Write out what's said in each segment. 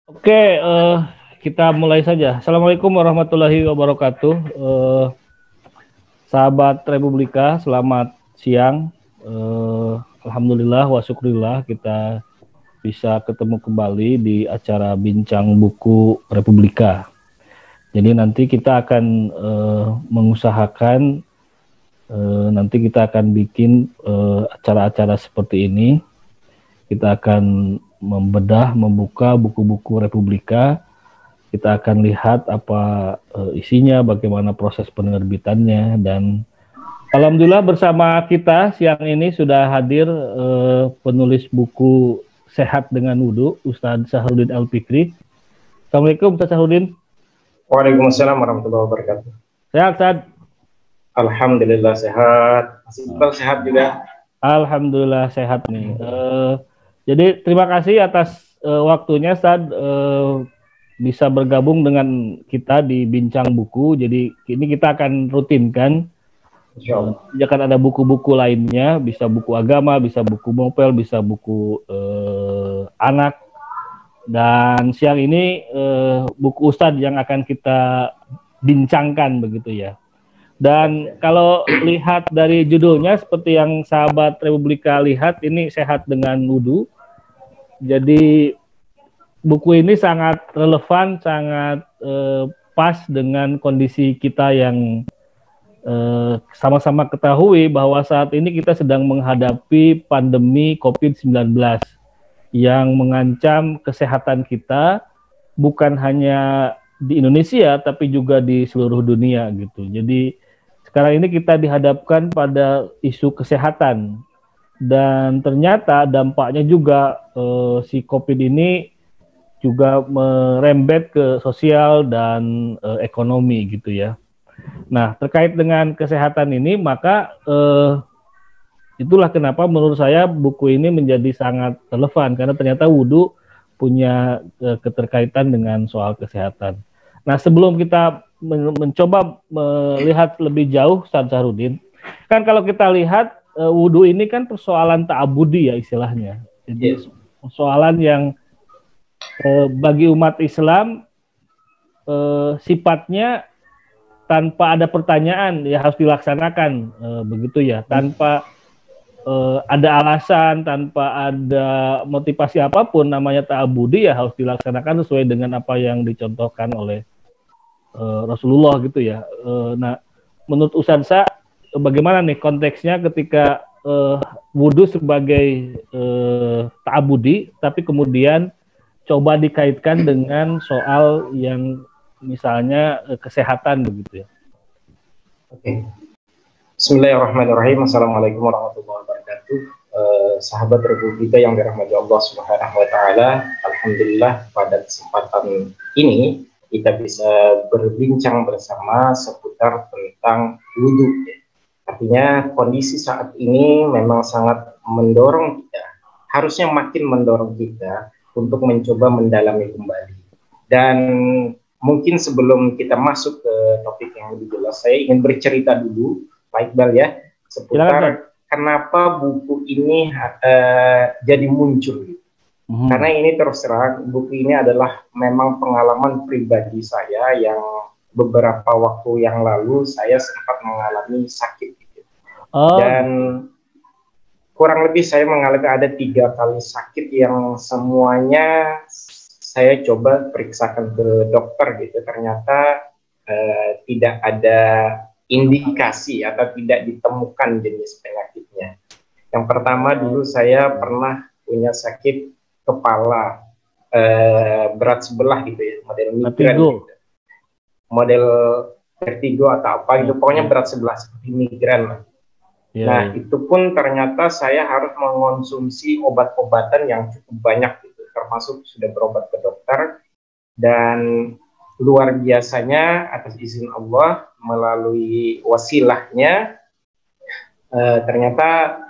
Oke, kita mulai saja. Assalamualaikum warahmatullahi wabarakatuh. Sahabat Republika, selamat siang. Alhamdulillah wa syukurillah kita bisa ketemu kembali di acara Bincang Buku Republika. Jadi nanti kita akan mengusahakan nanti kita akan bikin acara-acara seperti ini. Kita akan membuka buku-buku Republika. Kita akan lihat apa isinya, bagaimana proses penerbitannya, dan alhamdulillah bersama kita siang ini sudah hadir penulis buku Sehat dengan Wudhu, Ustadz Sahrudin Al-Fikri. Assalamualaikum Ustadz Sahrudin. Waalaikumsalam warahmatullahi wabarakatuh. Sehat, Ustadz? Alhamdulillah sehat. Masih sehat juga. Alhamdulillah sehat nih. Jadi terima kasih atas waktunya Ustadz bisa bergabung dengan kita di Bincang Buku. Jadi ini kita akan rutinkan. Jika ada buku-buku lainnya, bisa buku agama, bisa buku novel, bisa buku anak. Dan siang ini buku Ustadz yang akan kita bincangkan begitu ya. Dan kalau lihat dari judulnya seperti yang sahabat Republika lihat, ini Sehat dengan Wudhu. Jadi buku ini sangat relevan, sangat pas dengan kondisi kita yang sama-sama ketahui bahwa saat ini kita sedang menghadapi pandemi COVID-19 yang mengancam kesehatan kita bukan hanya di Indonesia tapi juga di seluruh dunia gitu. Jadi sekarang ini kita dihadapkan pada isu kesehatan. Dan ternyata dampaknya juga si COVID ini juga merembet ke sosial dan ekonomi gitu ya. Nah, terkait dengan kesehatan ini, maka itulah kenapa menurut saya buku ini menjadi sangat relevan, karena ternyata wudhu punya keterkaitan dengan soal kesehatan. Nah, sebelum kita mencoba melihat lebih jauh, Ustadz Sahrudin, kan kalau kita lihat wudhu ini kan persoalan ta'abudi ya istilahnya. Jadi persoalan yang bagi umat Islam sifatnya tanpa ada pertanyaan ya harus dilaksanakan begitu ya, tanpa ada alasan, tanpa ada motivasi apapun, namanya ta'abudi ya harus dilaksanakan sesuai dengan apa yang dicontohkan oleh Rasulullah gitu ya. Nah, menurut Ustadz, bagaimana nih konteksnya ketika wudhu sebagai ta'abudi, tapi kemudian coba dikaitkan dengan soal yang misalnya kesehatan begitu ya. Oke. Bismillahirrahmanirrahim. Assalamualaikum warahmatullahi wabarakatuh. Sahabat Republika yang dirahmati Allah Subhanahu wa taala, alhamdulillah pada kesempatan ini kita bisa berbincang bersama seputar tentang wudhu. Artinya kondisi saat ini memang sangat mendorong kita, harusnya makin mendorong kita untuk mencoba mendalami kembali. Dan mungkin sebelum kita masuk ke topik yang lebih jelas, saya ingin bercerita dulu, Pak Iqbal ya, seputar kenapa buku ini jadi muncul. Karena ini terus terang, buku ini adalah memang pengalaman pribadi saya yang beberapa waktu yang lalu saya sempat mengalami sakit. Dan kurang lebih saya mengalami ada 3 kali sakit yang semuanya saya coba periksakan ke dokter gitu. Ternyata tidak ada indikasi atau tidak ditemukan jenis penyakitnya. Yang pertama dulu saya pernah punya sakit kepala berat sebelah gitu ya, model migran gitu. Model vertigo atau apa gitu, pokoknya berat sebelah seperti migran. Nah, itu pun ternyata saya harus mengonsumsi obat-obatan yang cukup banyak gitu, termasuk sudah berobat ke dokter, dan luar biasanya atas izin Allah melalui wasilahnya ternyata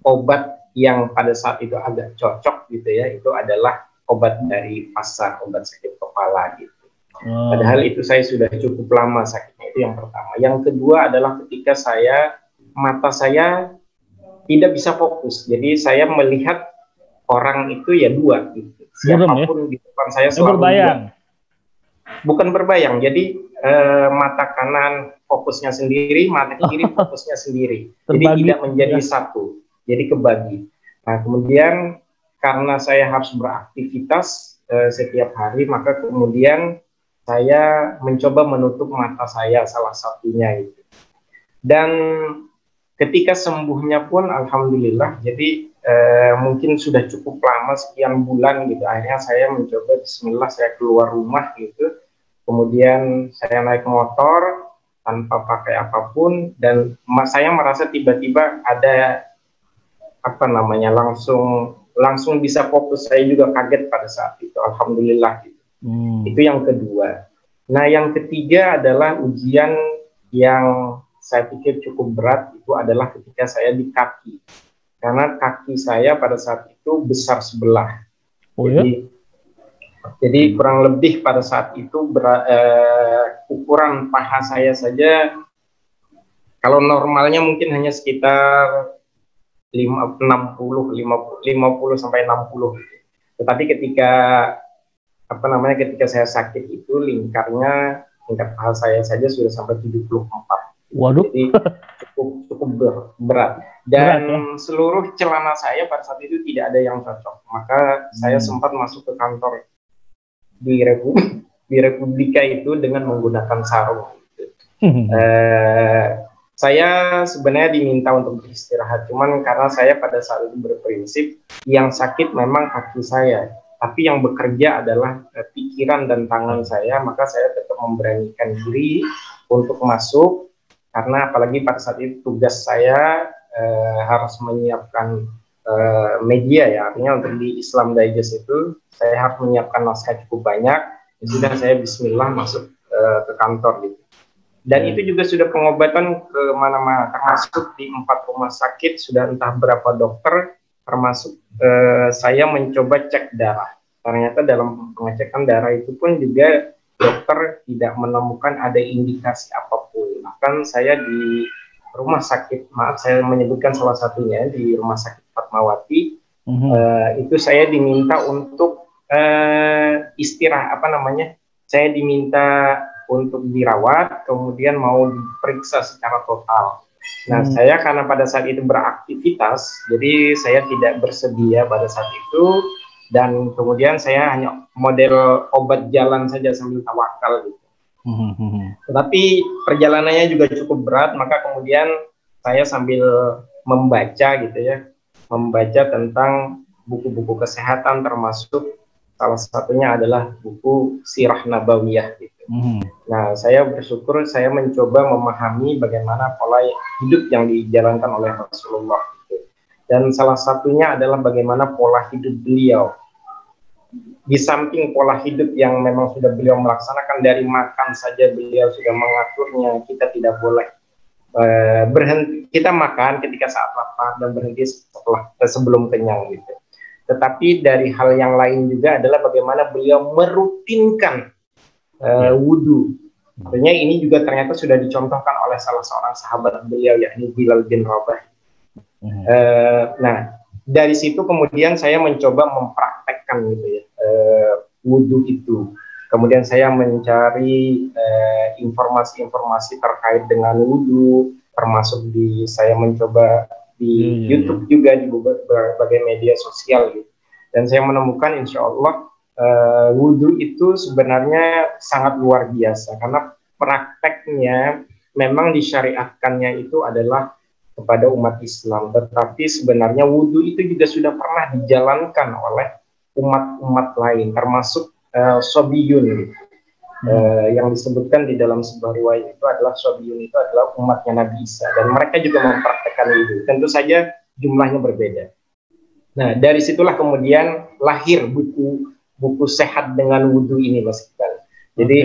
obat yang pada saat itu agak cocok gitu ya, itu adalah obat dari pasar, obat sakit kepala gitu. Padahal itu saya sudah cukup lama sakitnya, itu yang pertama. Yang kedua adalah ketika mata saya tidak bisa fokus, jadi saya melihat orang itu ya dua gitu. Buram, ya? Siapapun di depan saya selalu berbayang. dua. Bukan berbayang, jadi mata kanan fokusnya sendiri, mata kiri fokusnya sendiri. Jadi tidak menjadi satu, jadi kebagi. Nah kemudian karena saya harus beraktivitas setiap hari, maka kemudian saya mencoba menutup mata saya salah satunya itu. Dan ketika sembuhnya pun alhamdulillah, jadi mungkin sudah cukup lama sekian bulan gitu. Akhirnya saya mencoba bismillah, saya keluar rumah gitu. Kemudian saya naik motor tanpa pakai apapun dan saya merasa tiba-tiba ada langsung bisa fokus. Saya juga kaget pada saat itu, alhamdulillah gitu. Itu yang kedua. Nah yang ketiga adalah ujian yang saya pikir cukup berat, itu adalah ketika saya di kaki, karena kaki saya pada saat itu besar sebelah. Jadi kurang lebih pada saat itu ukuran paha saya saja kalau normalnya mungkin hanya sekitar 50 sampai 60. Tetapi ketika ketika saya sakit itu lingkar paha saya saja sudah sampai 74. Waduh. Jadi cukup berat. Dan seluruh celana saya pada saat itu tidak ada yang cocok. Maka saya sempat masuk ke kantor di Republika itu dengan menggunakan sarung. Saya sebenarnya diminta untuk beristirahat, cuman karena saya pada saat itu berprinsip yang sakit memang kaki saya, tapi yang bekerja adalah pikiran dan tangan saya, maka saya tetap memberanikan diri untuk masuk, karena apalagi pada saat itu tugas saya harus menyiapkan media ya, artinya untuk di Islam Digest itu saya harus menyiapkan naskah cukup banyak. Sudah saya bismillah masuk ke kantor gitu. Dan itu juga sudah pengobatan ke mana-mana, termasuk di 4 rumah sakit, sudah entah berapa dokter, termasuk saya mencoba cek darah. Ternyata dalam pengecekan darah itu pun juga dokter tidak menemukan ada indikasi apapun. Bahkan saya di rumah sakit, maaf saya menyebutkan salah satunya, di rumah sakit Fatmawati, itu saya diminta untuk istirahat, saya diminta untuk dirawat, kemudian mau diperiksa secara total. Nah, saya karena pada saat itu beraktivitas, jadi saya tidak bersedia pada saat itu, dan kemudian saya hanya model obat jalan saja sambil tawakal gitu. Tetapi perjalanannya juga cukup berat, maka kemudian saya sambil membaca gitu ya, membaca tentang buku-buku kesehatan, termasuk salah satunya adalah buku Sirah Nabawiyah gitu. Nah, saya bersyukur saya mencoba memahami bagaimana pola hidup yang dijalankan oleh Rasulullah gitu. Dan salah satunya adalah bagaimana pola hidup beliau. Di samping pola hidup yang memang sudah beliau melaksanakan, dari makan saja beliau sudah mengaturnya, kita tidak boleh berhenti, kita makan ketika saat lapar dan berhenti sebelum kenyang gitu. Tetapi dari hal yang lain juga adalah bagaimana beliau merutinkan wudhu. Artinya ini juga ternyata sudah dicontohkan oleh salah seorang sahabat beliau, yakni Bilal bin Rabah. Nah, dari situ kemudian saya mencoba mempraktekkan gitu ya, wudhu itu. Kemudian saya mencari informasi-informasi terkait dengan wudhu, termasuk saya mencoba di YouTube juga, di berbagai media sosial gitu. Dan saya menemukan insya Allah wudhu itu sebenarnya sangat luar biasa, karena prakteknya memang disyariatkannya itu adalah kepada umat Islam, tetapi sebenarnya wudhu itu juga sudah pernah dijalankan oleh umat-umat lain, termasuk Sobiyun gitu. Yang disebutkan di dalam sebuah riwayat itu adalah Sobiyun itu adalah umatnya Nabi Isa, dan mereka juga mempraktekkan wudhu, tentu saja jumlahnya berbeda. Nah, dari situlah kemudian lahir buku sehat dengan wudhu ini, Mas Iqbal. Jadi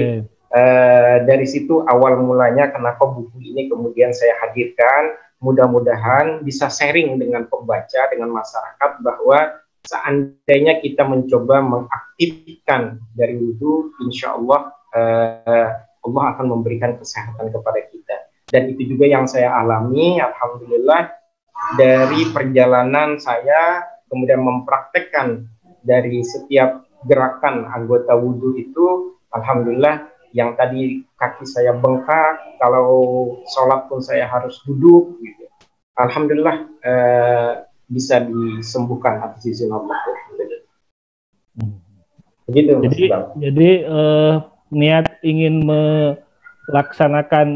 dari situ awal mulanya kenapa buku ini kemudian saya hadirkan, mudah-mudahan bisa sharing dengan pembaca, dengan masyarakat, bahwa seandainya kita mencoba mengaktifkan dari wudhu, insya Allah Allah akan memberikan kesehatan kepada kita. Dan itu juga yang saya alami, alhamdulillah, dari perjalanan saya kemudian mempraktekkan dari setiap gerakan anggota wudhu itu, alhamdulillah yang tadi kaki saya bengkak, kalau sholat pun saya harus duduk, gitu. Alhamdulillah bisa disembuhkan atas izin Allah. Begitu, jadi niat ingin melaksanakan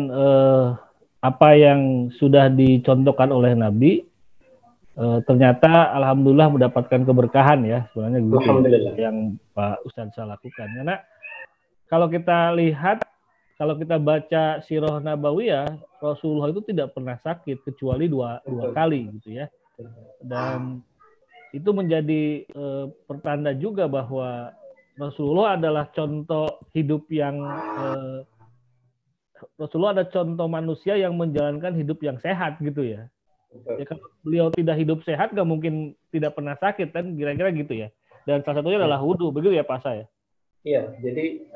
apa yang sudah dicontohkan oleh Nabi, ternyata alhamdulillah mendapatkan keberkahan ya sebenarnya gitu ya, yang Pak Ustadz saya lakukan. Karena kalau kita lihat, kalau kita baca Sirah Nabawiyah, Rasulullah itu tidak pernah sakit kecuali dua kali gitu ya. Dan itu menjadi pertanda juga bahwa Rasulullah adalah contoh hidup yang Rasulullah ada contoh manusia yang menjalankan hidup yang sehat gitu ya. Ya kalau beliau tidak hidup sehat, nggak mungkin tidak pernah sakit kan, kira-kira gitu ya. Dan salah satunya adalah wudhu, begitu ya Pak saya. Iya, jadi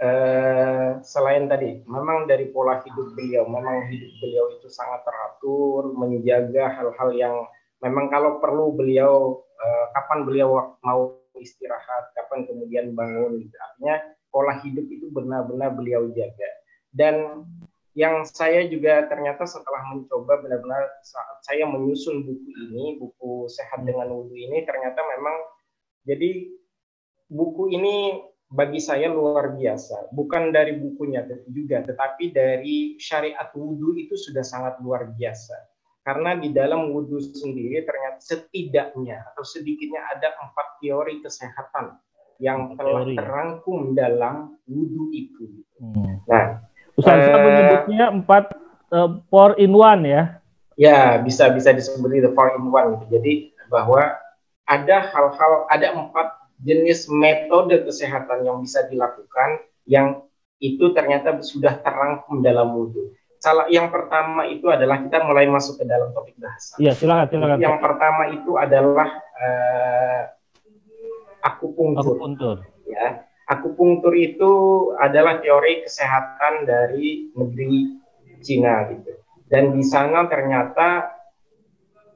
selain tadi, memang dari pola hidup beliau, memang hidup beliau itu sangat teratur, menjaga hal-hal yang memang kalau perlu beliau, kapan beliau mau istirahat, kapan kemudian bangun, gitu. Artinya pola hidup itu benar-benar beliau jaga. Dan yang saya juga ternyata setelah mencoba benar-benar saat saya menyusun buku ini, buku Sehat dengan Wudhu ini, ternyata memang jadi buku ini bagi saya luar biasa. Bukan dari bukunya juga, tetapi dari syariat wudhu itu sudah sangat luar biasa. Karena di dalam wudhu sendiri ternyata setidaknya atau sedikitnya ada 4 teori kesehatan yang telah terangkum dalam wudhu itu. Nah, Ustaz menyebutnya 4 4 in 1 ya? Ya, bisa disebut itu 4 in 1. Gitu. Jadi bahwa ada hal-hal, ada 4 jenis metode kesehatan yang bisa dilakukan yang itu ternyata sudah terangkum dalam wudhu. Yang pertama itu adalah kita mulai masuk ke dalam topik bahasa. Iya, silakan. Yang pertama itu adalah akupunktur. Ya, akupunktur itu adalah teori kesehatan dari negeri Cina gitu. Dan di sana ternyata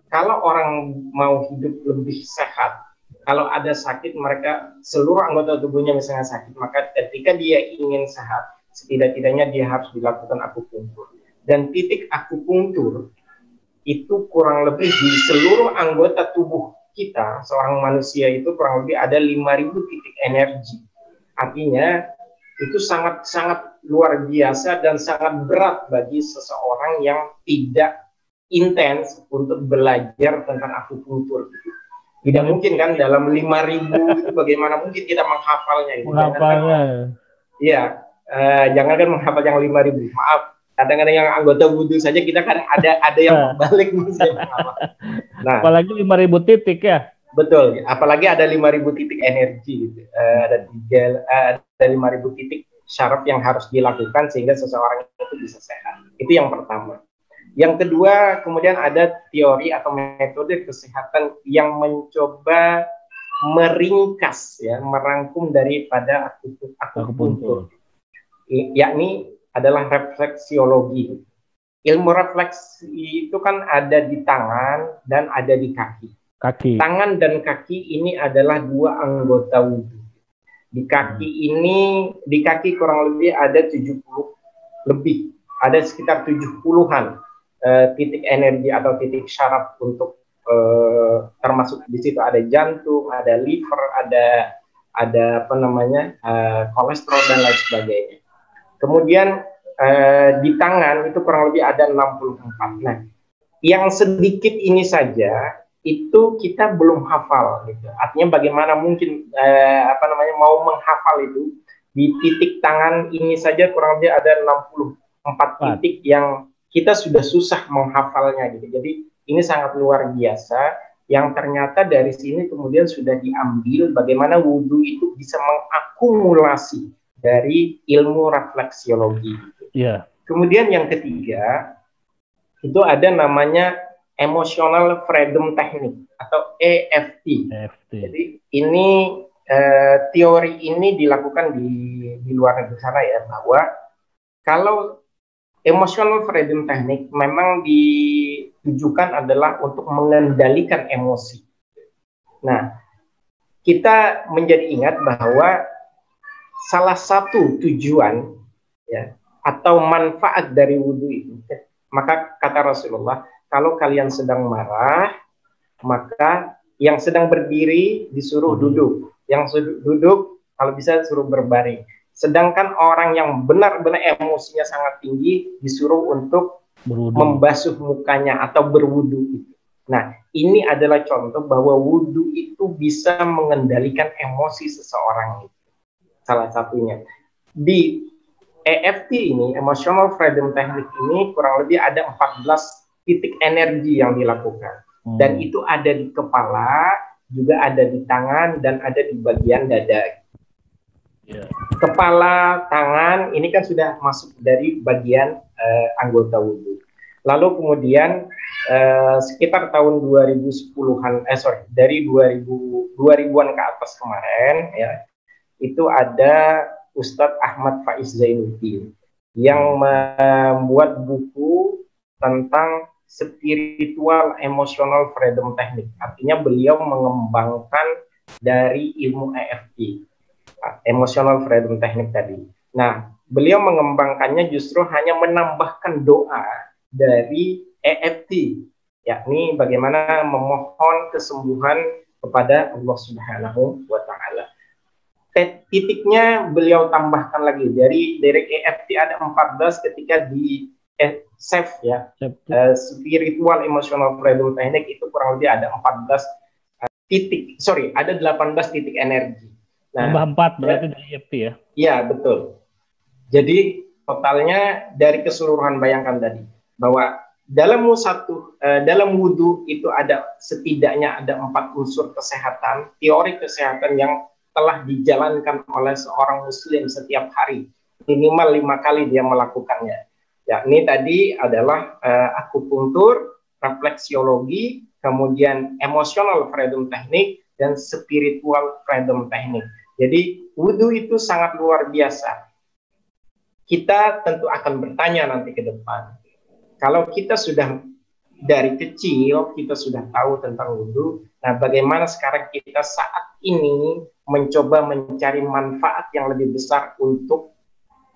kalau orang mau hidup lebih sehat, kalau ada sakit, mereka seluruh anggota tubuhnya misalnya sakit, maka ketika dia ingin sehat, setidak-tidaknya dia harus dilakukan akupunktur. Dan titik akupunktur itu kurang lebih di seluruh anggota tubuh kita, seorang manusia itu kurang lebih ada 5.000 titik energi. Artinya itu sangat luar biasa dan sangat berat bagi seseorang yang tidak intens untuk belajar tentang akupunktur. Tidak mungkin kan dalam 5.000 itu bagaimana mungkin kita menghafalnya gitu. Iya, jangan kan menghafal yang 5.000. Maaf, kadang-kadang yang anggota wudhu saja kita kan ada yang balik misalnya. Nah, apalagi 5.000 titik ya. Betul, apalagi ada 5.000 titik energi gitu. Ada 5.000 titik syarat yang harus dilakukan sehingga seseorang itu bisa sehat. Itu yang pertama. Yang kedua, kemudian ada teori atau metode kesehatan yang mencoba meringkas, ya, merangkum daripada akupunktur, yakni adalah refleksiologi. Ilmu refleksi itu kan ada di tangan dan ada di kaki. Tangan dan kaki ini adalah 2 anggota wudhu. Di kaki kurang lebih ada 70 lebih, ada sekitar 70-an titik energi atau titik syaraf untuk termasuk di situ ada jantung, ada liver, ada kolesterol dan lain sebagainya. Kemudian di tangan itu kurang lebih ada 64. Nah, yang sedikit ini saja itu kita belum hafal gitu. Artinya bagaimana mungkin mau menghafal itu di titik tangan ini saja kurang lebih ada 64 titik yang kita sudah susah menghafalnya gitu. Jadi ini sangat luar biasa yang ternyata dari sini kemudian sudah diambil bagaimana wudhu itu bisa mengakumulasi dari ilmu refleksiologi. Yeah. Kemudian yang ketiga itu ada namanya Emotional Freedom Technique atau EFT. Jadi ini teori ini dilakukan di luar negeri sana ya, bahwa kalau Emotional Freedom Technique memang ditujukan adalah untuk mengendalikan emosi. Nah, kita menjadi ingat bahwa salah satu tujuan ya atau manfaat dari wudhu itu, maka kata Rasulullah, kalau kalian sedang marah, maka yang sedang berdiri disuruh duduk, yang duduk kalau bisa suruh berbaring. Sedangkan orang yang benar-benar emosinya sangat tinggi disuruh untuk membasuh mukanya atau berwudu. Nah, ini adalah contoh bahwa wudu itu bisa mengendalikan emosi seseorang. Salah satunya di EFT ini, Emotional Freedom Technique ini, kurang lebih ada 14 titik energi yang dilakukan. Dan itu ada di kepala, juga ada di tangan, dan ada di bagian dada. Kepala, tangan, ini kan sudah masuk dari bagian anggota wudhu. Lalu kemudian sekitar tahun 2010-an, dari 2000-an ke atas kemarin, ya, itu ada Ustadz Ahmad Faiz Zainuddin yang membuat buku tentang spiritual emotional freedom technique. Artinya beliau mengembangkan dari ilmu EFT, emotional freedom technique tadi. Nah, beliau mengembangkannya justru hanya menambahkan doa dari EFT, yakni bagaimana memohon kesembuhan kepada Allah Subhanahu wa Ta'ala. Titiknya beliau tambahkan lagi dari EFT ada 14, ketika di SAFE ya, spiritual emotional freedom technique itu kurang lebih ada 14 titik, ada 18 titik energi. Nah, tambah 4 berarti dari EFT ya? Iya, betul. Jadi totalnya dari keseluruhan, bayangkan tadi bahwa dalam wudhu itu ada setidaknya ada 4 unsur kesehatan, teori kesehatan yang telah dijalankan oleh seorang muslim setiap hari, minimal 5 kali dia melakukannya. Yakni tadi adalah akupunktur, refleksiologi, kemudian emotional freedom technique, dan spiritual freedom technique. Jadi wudhu itu sangat luar biasa. Kita tentu akan bertanya nanti ke depan, kalau kita sudah dari kecil kita sudah tahu tentang wudhu, nah bagaimana sekarang kita saat ini mencoba mencari manfaat yang lebih besar untuk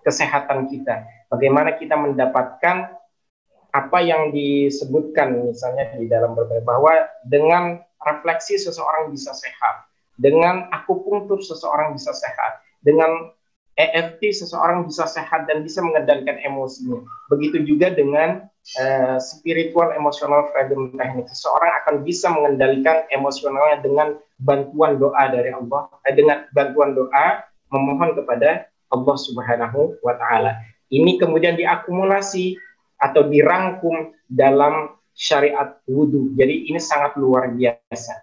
kesehatan kita. Bagaimana kita mendapatkan apa yang disebutkan misalnya di dalam berbagai, bahwa dengan refleksi seseorang bisa sehat, dengan akupunktur seseorang bisa sehat, dengan EFT seseorang bisa sehat dan bisa mengendalikan emosinya. Begitu juga dengan spiritual emotional freedom technique, seseorang akan bisa mengendalikan emosionalnya dengan bantuan doa dari Allah, dengan bantuan doa memohon kepada Allah Subhanahu wa Ta'ala. Ini kemudian diakumulasi atau dirangkum dalam syariat wudhu. Jadi ini sangat luar biasa.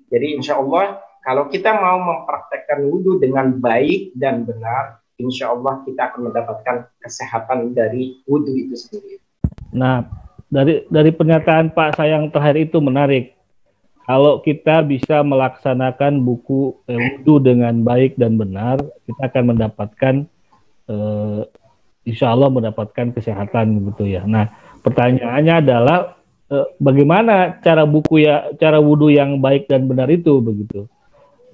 Jadi insya Allah kalau kita mau mempraktekkan wudhu dengan baik dan benar, insya Allah kita akan mendapatkan kesehatan dari wudhu itu sendiri. Nah, dari pernyataan Pak Sayang terakhir itu menarik. Kalau kita bisa melaksanakan buku wudhu dengan baik dan benar, kita akan mendapatkan insya Allah mendapatkan kesehatan gitu ya. Nah, pertanyaannya adalah bagaimana cara wudhu yang baik dan benar itu begitu.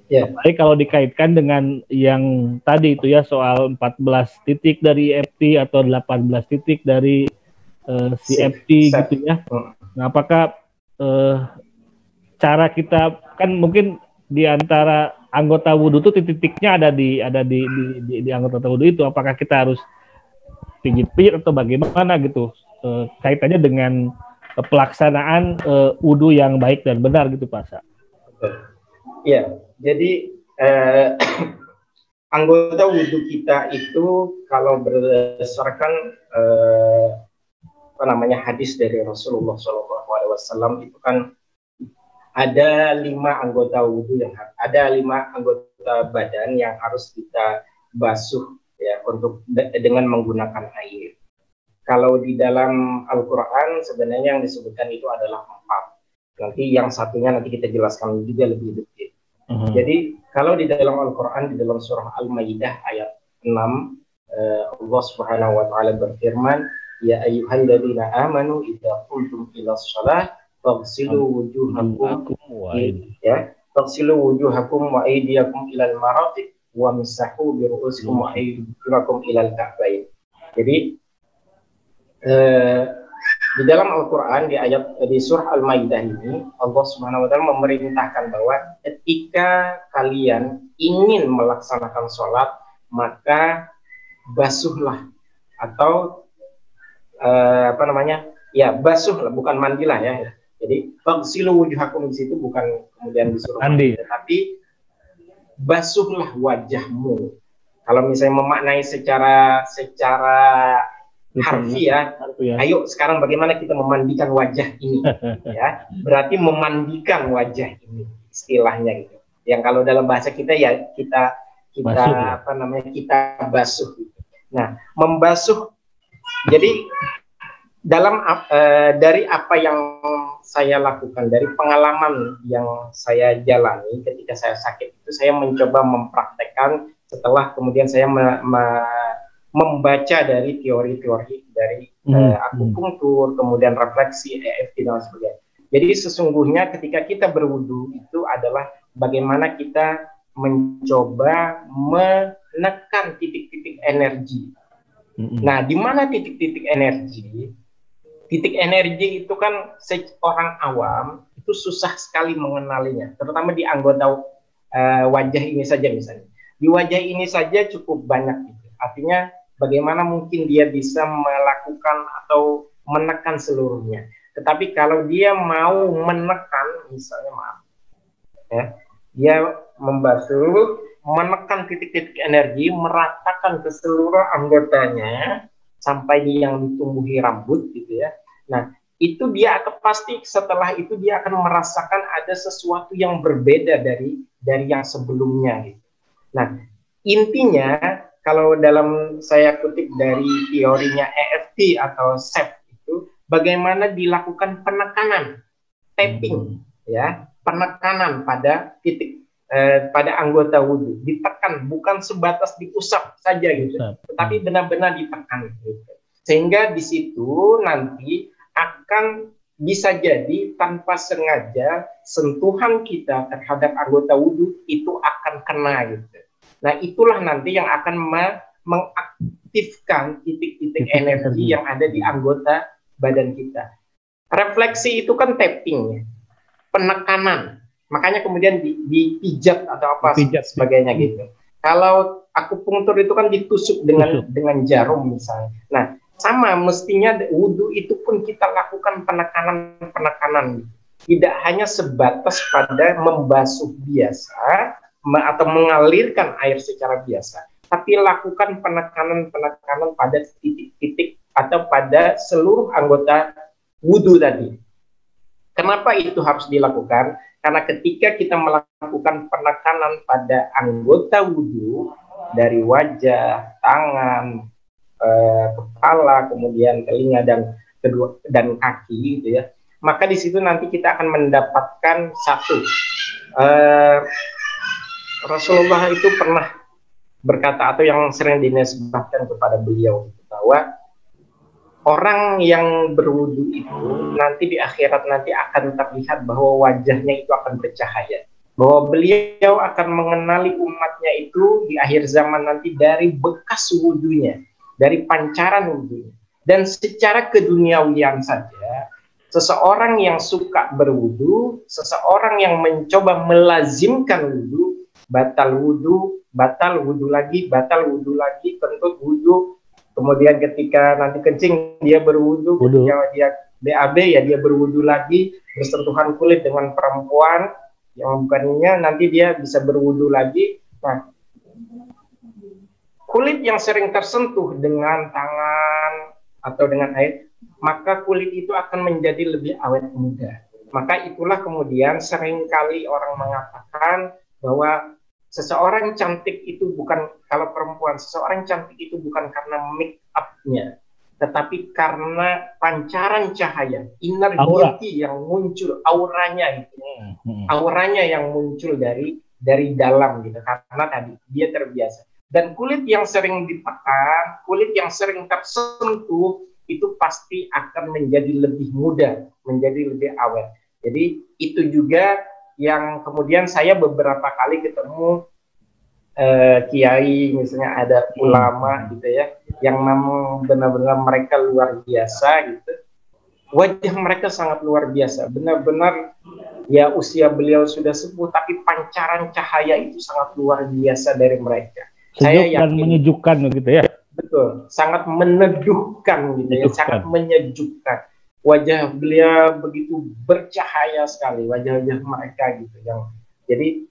Baik kalau dikaitkan dengan yang tadi itu ya, soal 14 titik dari EFT atau 18 titik dari CFT gitu ya. Nah, apakah cara kita, kan mungkin di antara anggota wudhu itu titik-titiknya ada di anggota wudhu itu, apakah kita harus pijit-pijit atau bagaimana gitu kaitannya dengan pelaksanaan wudhu yang baik dan benar gitu Pak Sa? Ya, jadi anggota wudhu kita itu kalau berdasarkan hadis dari Rasulullah SAW itu kan ada 5 anggota wudhu ada 5 anggota badan yang harus kita basuh ya dengan menggunakan air. Kalau di dalam Al-Quran sebenarnya yang disebutkan itu adalah 4. Nanti yang satunya nanti kita jelaskan juga lebih detail. Jadi kalau di dalam Al-Quran, di dalam surah Al-Maidah ayat 6, Allah Subhanahu wa Ta'ala berfirman, ya ayyuhalladzina amanu idza qumtum ilas shalah faghsilu wujuhakum Faghsilu wujuhakum wa aydiyakum ilal marafiq wamsahu bi ru'usikum wa aydiyakum ilal ka'bayn. Jadi di dalam Al-Quran di surah Al-Maidah ini Allah Subhanahu wa taala memerintahkan bahwa ketika kalian ingin melaksanakan sholat maka basuhlah atau basuhlah, bukan mandilah ya. Jadi faghsilu wujuhakum di situ bukan kemudian disuruh mandi, tetapi basuhlah wajahmu. Kalau misalnya memaknai secara harfiah, ayo sekarang bagaimana kita memandikan wajah ini, ya, berarti memandikan wajah ini istilahnya gitu. Yang kalau dalam bahasa kita ya kita basuh, kita basuh. Nah, membasuh. Jadi dari apa yang saya lakukan, dari pengalaman yang saya jalani ketika saya sakit itu, saya mencoba mempraktekkan setelah kemudian saya membaca dari teori-teori dari akupunktur, kemudian refleksi EFT dan sebagainya. Jadi sesungguhnya ketika kita berwudu itu adalah bagaimana kita mencoba menekan titik-titik energi. Nah, di mana titik-titik energi? Titik energi itu kan seorang awam itu susah sekali mengenalinya, terutama di anggota wajah ini saja misalnya. Di wajah ini saja cukup banyak gitu. Artinya bagaimana mungkin dia bisa melakukan atau menekan seluruhnya. Tetapi kalau dia mau menekan, misalnya dia membasuh, menekan titik-titik energi, meratakan ke seluruh anggotanya sampai di yang ditumbuhi rambut gitu ya. Nah, itu dia akan pasti setelah itu dia akan merasakan ada sesuatu yang berbeda dari yang sebelumnya gitu. Nah, intinya kalau dalam saya kutip dari teorinya EFT atau SEP itu, bagaimana dilakukan penekanan, tapping, ya, penekanan pada titik, pada anggota wudhu, ditekan, bukan sebatas diusap saja gitu, tetapi benar-benar ditekan gitu. Sehingga di situ nanti akan bisa jadi tanpa sengaja sentuhan kita terhadap anggota wudhu itu akan kena gitu. Nah, itulah nanti yang akan mengaktifkan titik-titik energi yang ada di anggota badan kita. Refleksi itu kan tapping, penekanan. Makanya kemudian dipijat atau apa sebagainya gitu. Kalau akupunktur itu kan ditusuk dengan jarum misalnya. Nah, sama mestinya wudhu itu pun kita lakukan penekanan. Tidak hanya sebatas pada membasuh biasa atau mengalirkan air secara biasa, tapi lakukan penekanan pada titik-titik atau pada seluruh anggota wudhu tadi. Kenapa itu harus dilakukan? Karena ketika kita melakukan penekanan pada anggota wudhu dari wajah, tangan, kepala, kemudian telinga dan kaki gitu ya, maka di situ nanti kita akan mendapatkan satu, Rasulullah itu pernah berkata atau yang sering dinisbahkan kepada beliau bahwa orang yang berwudu itu nanti di akhirat nanti akan terlihat bahwa wajahnya itu akan bercahaya, bahwa beliau akan mengenali umatnya itu di akhir zaman nanti dari bekas wudunya, dari pancaran wudunya. Dan secara keduniawian saja, seseorang yang suka berwudu, seseorang yang mencoba melazimkan wudu, batal wudu lagi, kentut wudu, kemudian ketika nanti kencing dia berwudu, ketika dia BAB ya dia berwudu lagi, bersentuhan kulit dengan perempuan yang bukannya nanti dia bisa berwudu lagi. Nah, kulit yang sering tersentuh dengan tangan atau dengan air, maka kulit itu akan menjadi lebih awet muda. Maka itulah kemudian seringkali orang mengatakan bahwa seseorang cantik itu bukan, kalau perempuan, seseorang cantik itu bukan karena make up-nya, tetapi karena pancaran cahaya, inner beauty yang muncul, auranya itu, auranya yang muncul dari dalam gitu, karena tadi dia terbiasa. Dan kulit yang sering ditekan, kulit yang sering tersentuh, itu pasti akan menjadi lebih muda, menjadi lebih awet. Jadi itu juga yang kemudian saya beberapa kali ketemu kiai, misalnya ada ulama gitu ya, yang memang benar-benar mereka luar biasa gitu. Wajah mereka sangat luar biasa, benar-benar ya usia beliau sudah sepuh, tapi pancaran cahaya itu sangat luar biasa dari mereka. Sejuk Saya yakin, dan menyejukkan gitu ya. Betul, sangat meneduhkan gitu ya, sangat menyejukkan. Wajah beliau begitu bercahaya sekali, wajah-wajah mereka gitu. Jadi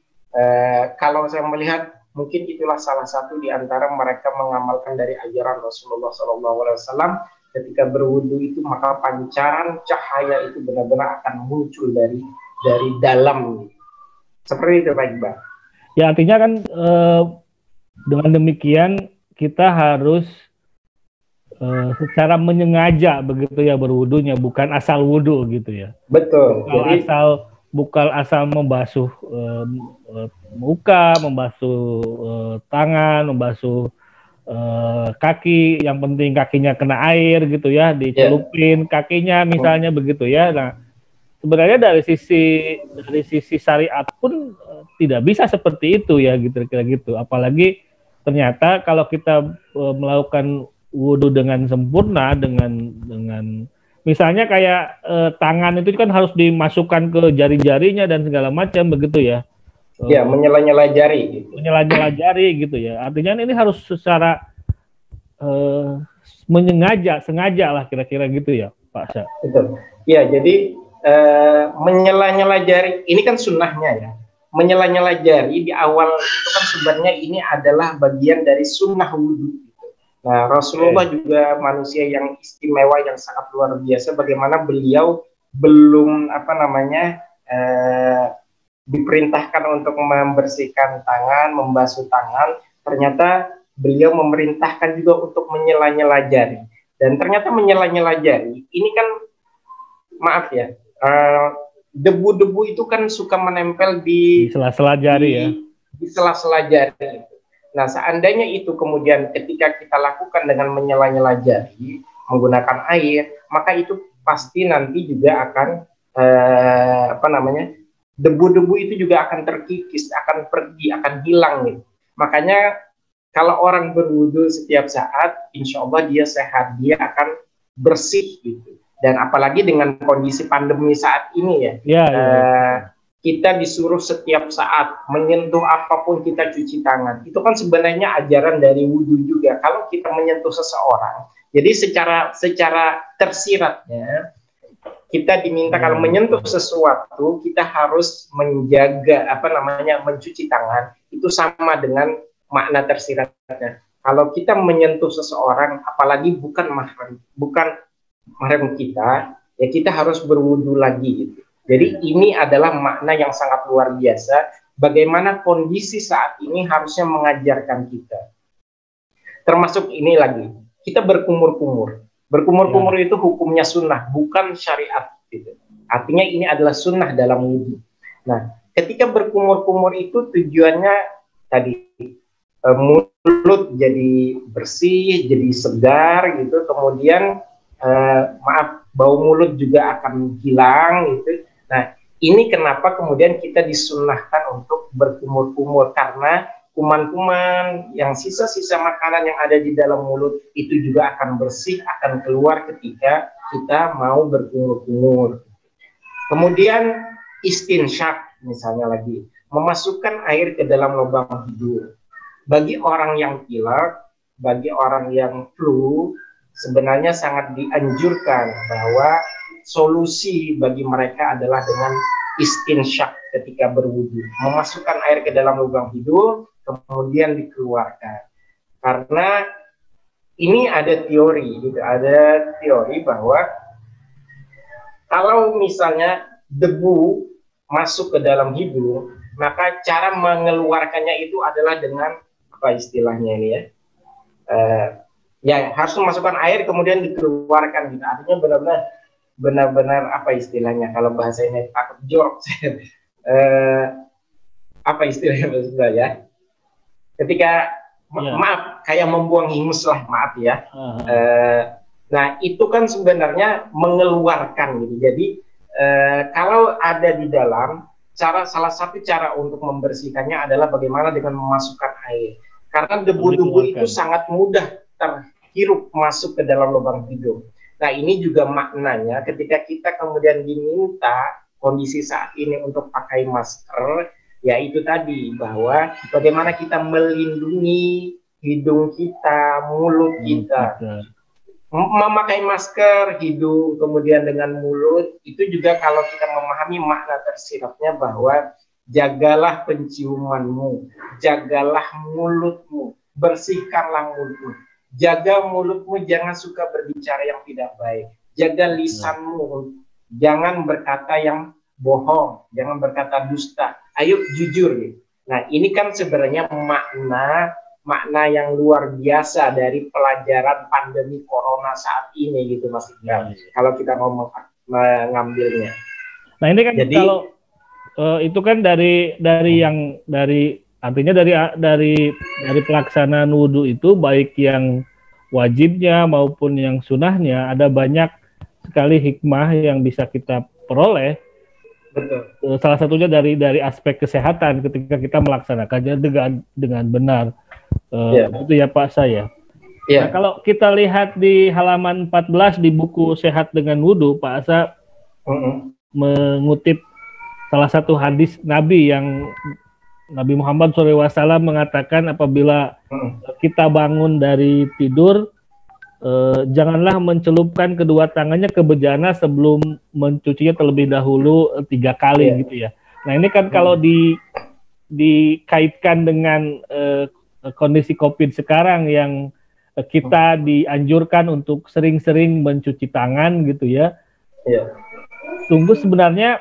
kalau saya melihat mungkin itulah salah satu di antara mereka mengamalkan dari ajaran Rasulullah SAW. Ketika berwudu itu maka pancaran cahaya itu benar-benar akan muncul dari dalam. Seperti itu Pak Iqbal. Ya artinya kan dengan demikian kita harus secara menyengaja begitu ya berwudunya, bukan asal wudu gitu ya. Betul. Bukan asal membasuh muka, membasuh tangan, membasuh kaki, yang penting kakinya kena air gitu ya, dicelupin kakinya misalnya begitu ya. Nah, sebenarnya dari sisi syariat pun tidak bisa seperti itu ya gitu kira gitu. Apalagi ternyata kalau kita melakukan wudu dengan sempurna, dengan misalnya kayak tangan itu kan harus dimasukkan ke jari-jarinya dan segala macam begitu ya. Ya, menyela-nyela jari gitu. Menyela-nyela jari gitu ya. Artinya ini harus secara sengaja lah kira-kira gitu ya, Pak Syah. Betul. Ya, jadi menyela-nyela jari ini kan sunnahnya ya. Menyela-nyela jari di awal itu kan sebenarnya ini adalah bagian dari sunnah wudhu. Nah, Rasulullah juga manusia yang istimewa, yang sangat luar biasa. Bagaimana beliau belum diperintahkan untuk membersihkan tangan, membasuh tangan, ternyata beliau memerintahkan juga untuk menyela-nyela jari. Dan ternyata menyela-nyela jari, ini kan, maaf ya, debu-debu itu kan suka menempel di sela-sela jari ya. Di sela-sela jari. Nah, seandainya itu kemudian ketika kita lakukan dengan menyela-nyela jari, menggunakan air, maka itu pasti nanti juga akan, debu-debu itu juga akan terkikis, akan pergi, akan hilang gitu. Makanya kalau orang berwudu setiap saat, insya Allah dia sehat, dia akan bersih gitu. Dan apalagi dengan kondisi pandemi saat ini ya, kita disuruh setiap saat menyentuh apapun kita cuci tangan. Itu kan sebenarnya ajaran dari wudu juga. Kalau kita menyentuh seseorang, jadi secara tersiratnya kita diminta kalau menyentuh sesuatu kita harus menjaga mencuci tangan. Itu sama dengan makna tersiratnya. Kalau kita menyentuh seseorang, apalagi bukan mahram kita, ya kita harus berwudu lagi gitu. Jadi ini adalah makna yang sangat luar biasa. Bagaimana kondisi saat ini harusnya mengajarkan kita. Termasuk ini lagi, kita berkumur-kumur. Berkumur-kumur itu hukumnya sunnah, bukan syariat. Gitu. Artinya ini adalah sunnah dalam wudu. Nah, ketika berkumur-kumur itu tujuannya tadi mulut jadi bersih, jadi segar gitu. Kemudian bau mulut juga akan hilang gitu. Nah, ini kenapa kemudian kita disunnahkan untuk berkumur-kumur, karena kuman-kuman yang sisa-sisa makanan yang ada di dalam mulut itu juga akan bersih, akan keluar ketika kita mau berkumur-kumur. Kemudian istinsyak misalnya lagi, memasukkan air ke dalam lubang hidung. Bagi orang yang pilek, bagi orang yang flu, sebenarnya sangat dianjurkan bahwa solusi bagi mereka adalah dengan istinsyak ketika berwudu, memasukkan air ke dalam lubang hidung, kemudian dikeluarkan. Karena ini ada teori, gitu, ada teori bahwa kalau misalnya debu masuk ke dalam hidung, maka cara mengeluarkannya itu adalah dengan apa istilahnya ini ya? Ya harus memasukkan air kemudian dikeluarkan, gitu. Artinya benar-benar apa istilahnya? Kalau bahasanya takut jorok, apa istilahnya maksudnya ya? Ketika maaf kayak membuang hingus lah, maaf ya. Nah itu kan sebenarnya mengeluarkan gitu. Jadi kalau ada di dalam salah satu cara untuk membersihkannya adalah bagaimana dengan memasukkan air. Karena debu-debu itu sangat mudah terhirup masuk ke dalam lubang hidung. Nah, ini juga maknanya ketika kita kemudian diminta kondisi saat ini untuk pakai masker, yaitu tadi bahwa bagaimana kita melindungi hidung kita, mulut kita. Memakai masker, hidung, kemudian dengan mulut, itu juga kalau kita memahami makna tersiratnya bahwa jagalah penciumanmu, jagalah mulutmu, bersihkanlah mulutmu. Jaga mulutmu, jangan suka berbicara yang tidak baik. Jaga lisanmu, jangan berkata yang bohong, jangan berkata dusta. Ayo jujur. Nah, ini kan sebenarnya makna yang luar biasa dari pelajaran pandemi corona saat ini gitu Mas Iqbal. Kalau kita mau mengambilnya. Nah, ini kan jadi, kalau itu kan dari artinya dari pelaksanaan wudhu itu baik yang wajibnya maupun yang sunahnya ada banyak sekali hikmah yang bisa kita peroleh. Betul. Salah satunya dari aspek kesehatan ketika kita melaksanakannya dengan benar. Itu ya Pak saya. Nah, kalau kita lihat di halaman 14 di buku Sehat dengan Wudhu, Pak Asa mengutip salah satu hadis Nabi yang Nabi Muhammad SAW mengatakan apabila kita bangun dari tidur, janganlah mencelupkan kedua tangannya ke bejana sebelum mencucinya terlebih dahulu 3 kali gitu ya. Nah, ini kan kalau dikaitkan dengan kondisi COVID sekarang yang kita dianjurkan untuk sering-sering mencuci tangan gitu ya. Tunggu sebenarnya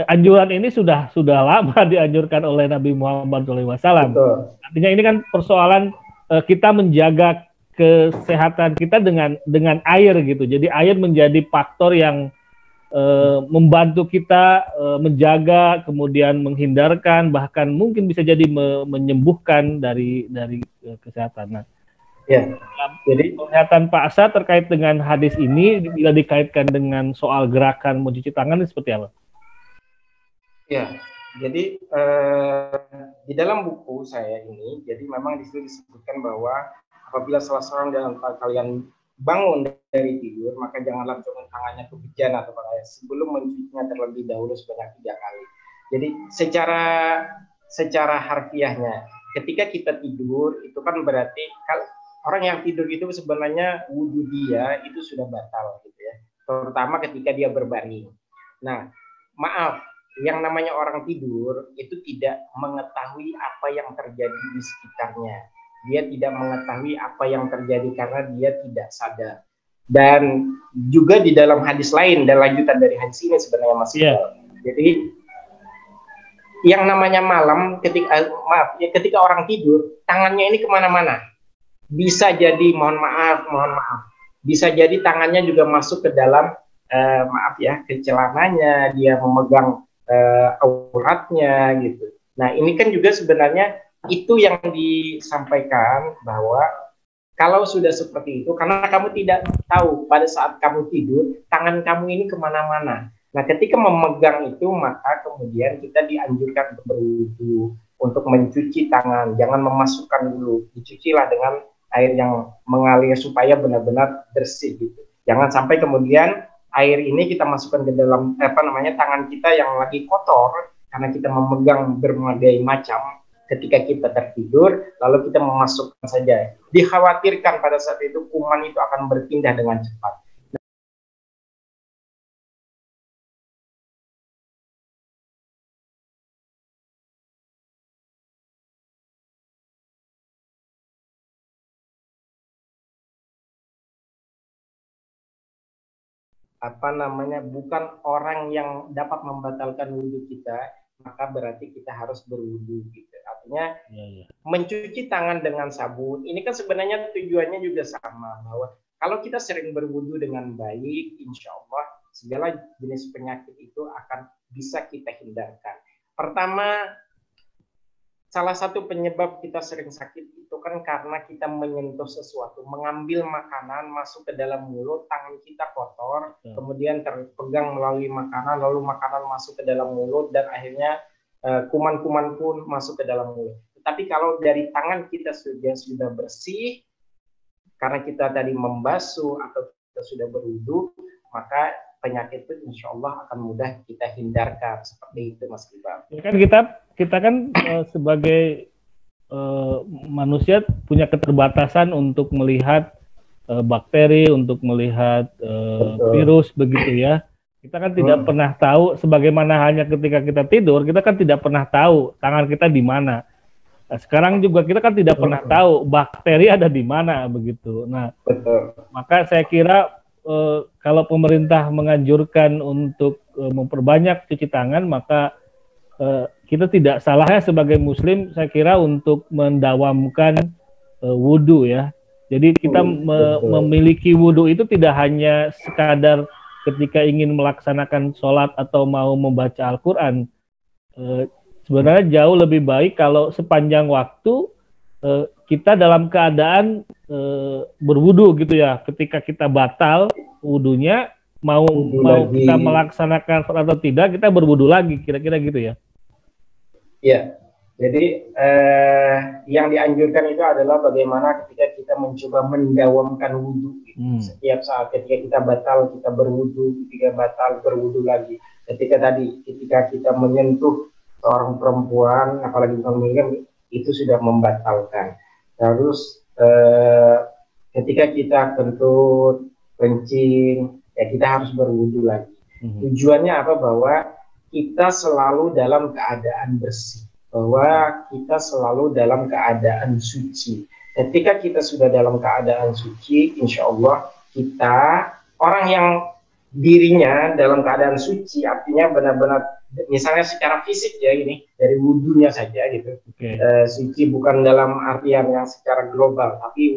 anjuran ini sudah lama dianjurkan oleh Nabi Muhammad SAW. Artinya ini kan persoalan kita menjaga kesehatan kita dengan air gitu. Jadi air menjadi faktor yang membantu kita menjaga, kemudian menghindarkan, bahkan mungkin bisa jadi menyembuhkan dari kesehatan. Nah, jadi pernyataan Pak Asa terkait dengan hadis ini bila dikaitkan dengan soal gerakan mencuci tangan ini seperti apa? Ya, jadi di dalam buku saya ini, jadi memang di situ disebutkan bahwa apabila salah seorang di antara kalian bangun dari tidur, maka jangan langsung tangannya ke bejana atau air sebelum mencucinya terlebih dahulu sebanyak 3 kali. Jadi secara harfiahnya, ketika kita tidur itu kan berarti orang yang tidur itu sebenarnya wudhu dia itu sudah batal gitu ya, terutama ketika dia berbaring. Nah, maaf, yang namanya orang tidur itu tidak mengetahui apa yang terjadi di sekitarnya. Dia tidak mengetahui apa yang terjadi karena dia tidak sadar. Dan juga di dalam hadis lain dan lanjutan dari hadis ini sebenarnya Mas. Jadi yang namanya malam ketika orang tidur, tangannya ini kemana-mana. Bisa jadi mohon maaf, bisa jadi tangannya juga masuk ke dalam ke celananya, dia memegang auratnya gitu. Nah, ini kan juga sebenarnya itu yang disampaikan bahwa kalau sudah seperti itu, karena kamu tidak tahu pada saat kamu tidur tangan kamu ini kemana-mana. Nah, ketika memegang itu maka kemudian kita dianjurkan untuk berwudu, untuk mencuci tangan, jangan memasukkan dulu, dicucilah dengan air yang mengalir supaya benar-benar bersih gitu. Jangan sampai kemudian air ini kita masukkan ke dalam tangan kita yang lagi kotor karena kita memegang berbagai macam ketika kita tertidur lalu kita memasukkan saja. Dikhawatirkan pada saat itu kuman itu akan berpindah dengan cepat. Bukan orang yang dapat membatalkan wudhu kita, maka berarti kita harus berwudhu gitu. Artinya mencuci tangan dengan sabun ini kan sebenarnya tujuannya juga sama, bahwa kalau kita sering berwudhu dengan baik, insya Allah segala jenis penyakit itu akan bisa kita hindarkan. Pertama, salah satu penyebab kita sering sakit itu kan karena kita menyentuh sesuatu, mengambil makanan masuk ke dalam mulut, tangan kita kotor, kemudian terpegang melalui makanan, lalu makanan masuk ke dalam mulut dan akhirnya kuman-kuman pun masuk ke dalam mulut. Tapi kalau dari tangan kita sudah bersih, karena kita tadi membasuh atau kita sudah berwudu, maka penyakit itu insya Allah akan mudah kita hindarkan. Seperti itu, Mas Iqbal. Ya kan kita kan sebagai manusia punya keterbatasan untuk melihat bakteri, untuk melihat virus, begitu ya. Kita kan tidak pernah tahu, sebagaimana halnya ketika kita tidur, kita kan tidak pernah tahu tangan kita di mana. Nah, sekarang juga kita kan tidak pernah tahu bakteri ada di mana, begitu. Nah, maka saya kira kalau pemerintah menganjurkan untuk memperbanyak cuci tangan, maka kita tidak salahnya sebagai Muslim, saya kira, untuk mendawamkan wudhu ya. Jadi kita memiliki wudhu itu tidak hanya sekadar ketika ingin melaksanakan sholat atau mau membaca Al-Quran. Sebenarnya jauh lebih baik kalau sepanjang waktu kita dalam keadaan berwudu gitu ya. Ketika kita batal wudunya, mau kita melaksanakan sholat atau tidak, kita berwudu lagi, kira-kira gitu ya. Iya. Jadi yang dianjurkan itu adalah bagaimana ketika kita mencoba mendawamkan wudhu. Setiap saat ketika kita batal, kita berwudhu, ketika batal, berwudhu lagi. Ketika kita menyentuh seorang perempuan, apalagi pemilihan, itu sudah membatalkan. Terus ketika kita kentut, kencing, ya kita harus berwudhu lagi. Tujuannya apa? Bahwa kita selalu dalam keadaan bersih, bahwa kita selalu dalam keadaan suci. Ketika kita sudah dalam keadaan suci, insya Allah kita, orang yang dirinya dalam keadaan suci, artinya benar-benar, misalnya secara fisik ya, ini dari wudhunya saja gitu. Suci bukan dalam artian yang secara global, tapi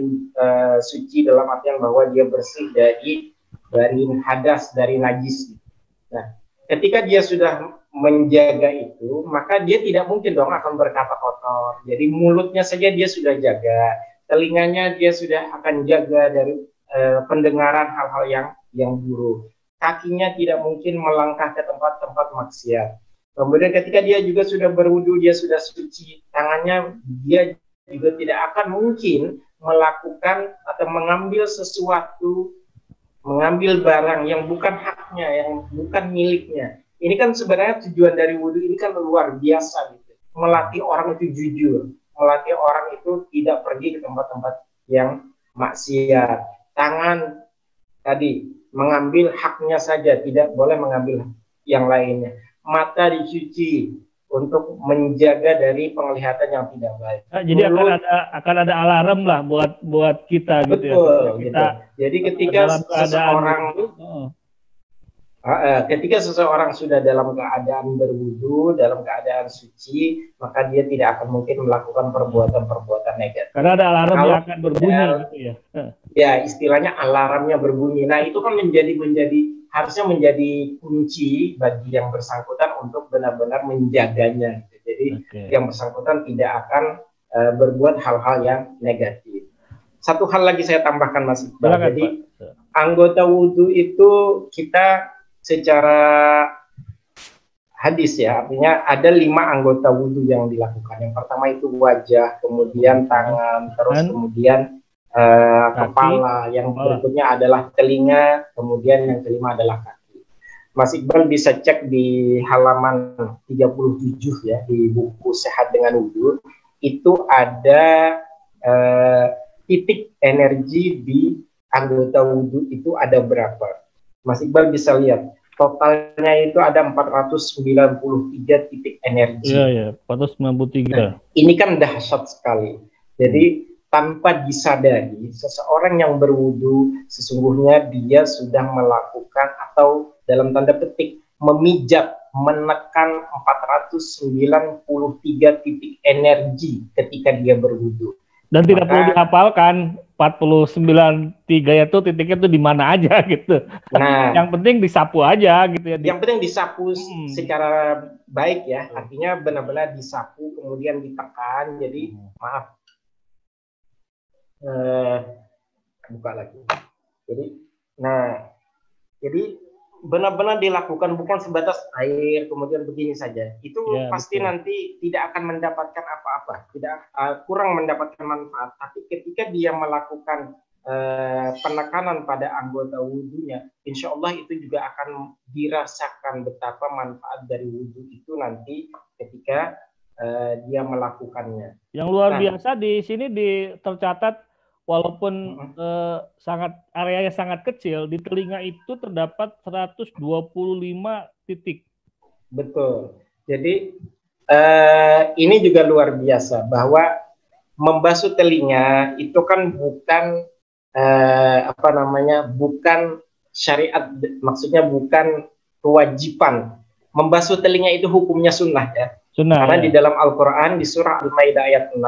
suci dalam artian bahwa dia bersih dari hadas, dari najis. Nah, ketika dia sudah menjaga itu, maka dia tidak mungkin dong akan berkata kotor. Jadi mulutnya saja dia sudah jaga, telinganya dia sudah akan jaga dari pendengaran hal-hal yang buruk. Kakinya tidak mungkin melangkah ke tempat-tempat maksiat. Kemudian ketika dia juga sudah berwudu, dia sudah suci, tangannya dia juga tidak akan mungkin melakukan atau mengambil sesuatu, mengambil barang yang bukan haknya, yang bukan miliknya. Ini kan sebenarnya tujuan dari wudhu ini kan luar biasa gitu. Melatih orang itu jujur, melatih orang itu tidak pergi ke tempat-tempat yang maksiat. Tangan tadi mengambil haknya saja, tidak boleh mengambil yang lainnya. Mata dicuci untuk menjaga dari penglihatan yang tidak baik. Jadi akan ada alarm lah buat kita. Betul, gitu ya. Kita, jadi ketika seseorang ketika seseorang sudah dalam keadaan berwudu, dalam keadaan suci, maka dia tidak akan mungkin melakukan perbuatan-perbuatan negatif. Karena ada alarm yang akan berbunyi gitu ya. Ya, istilahnya alarmnya berbunyi. Nah, itu kan harusnya menjadi kunci bagi yang bersangkutan untuk benar-benar menjaganya. Gitu. Jadi yang bersangkutan tidak akan berbuat hal-hal yang negatif. Satu hal lagi saya tambahkan, Mas Iqbal. Jadi anggota wudhu itu kita secara hadis ya, artinya ada 5 anggota wudhu yang dilakukan. Yang pertama itu wajah, kemudian tangan, terus kemudian kepala, yang berikutnya adalah telinga, kemudian yang kelima adalah kaki. Mas Iqbal bisa cek di halaman 37 ya, di buku Sehat dengan Wudhu, itu ada titik energi di anggota wudhu itu ada berapa. Mas Iqbal bisa lihat, totalnya itu ada 493 titik energi. Iya, 493. Nah, ini kan dahsyat sekali. Jadi tanpa disadari, seseorang yang berwudu sesungguhnya dia sudah melakukan atau dalam tanda petik memijat, menekan 493 titik energi ketika dia berwudu. Dan tidak perlu dihafalkan 493 itu titiknya itu di mana aja gitu. Nah, yang penting disapu aja gitu ya. Yang penting disapu secara baik ya. Artinya benar-benar disapu kemudian ditekan. Jadi maaf. Buka lagi. Jadi benar-benar dilakukan, bukan sebatas air kemudian begini saja. Itu Ya, pasti betul. nanti tidak akan mendapatkan apa-apa, tidak kurang mendapatkan manfaat. Tapi ketika dia melakukan penekanan pada anggota wudhunya, insya Allah itu juga akan dirasakan betapa manfaat dari wudhu itu nanti ketika dia melakukannya. Yang luar Nah, biasa di sini tercatat walaupun sangat areanya sangat kecil, di telinga itu terdapat 125 titik. betul. Jadi ini juga luar biasa bahwa membasuh telinga itu kan bukan bukan syariat, maksudnya bukan kewajiban. Membasuh telinga itu hukumnya sunnah ya. Sunnah, Karena ya. di dalam Al-Quran di surah Al-Maidah ayat 6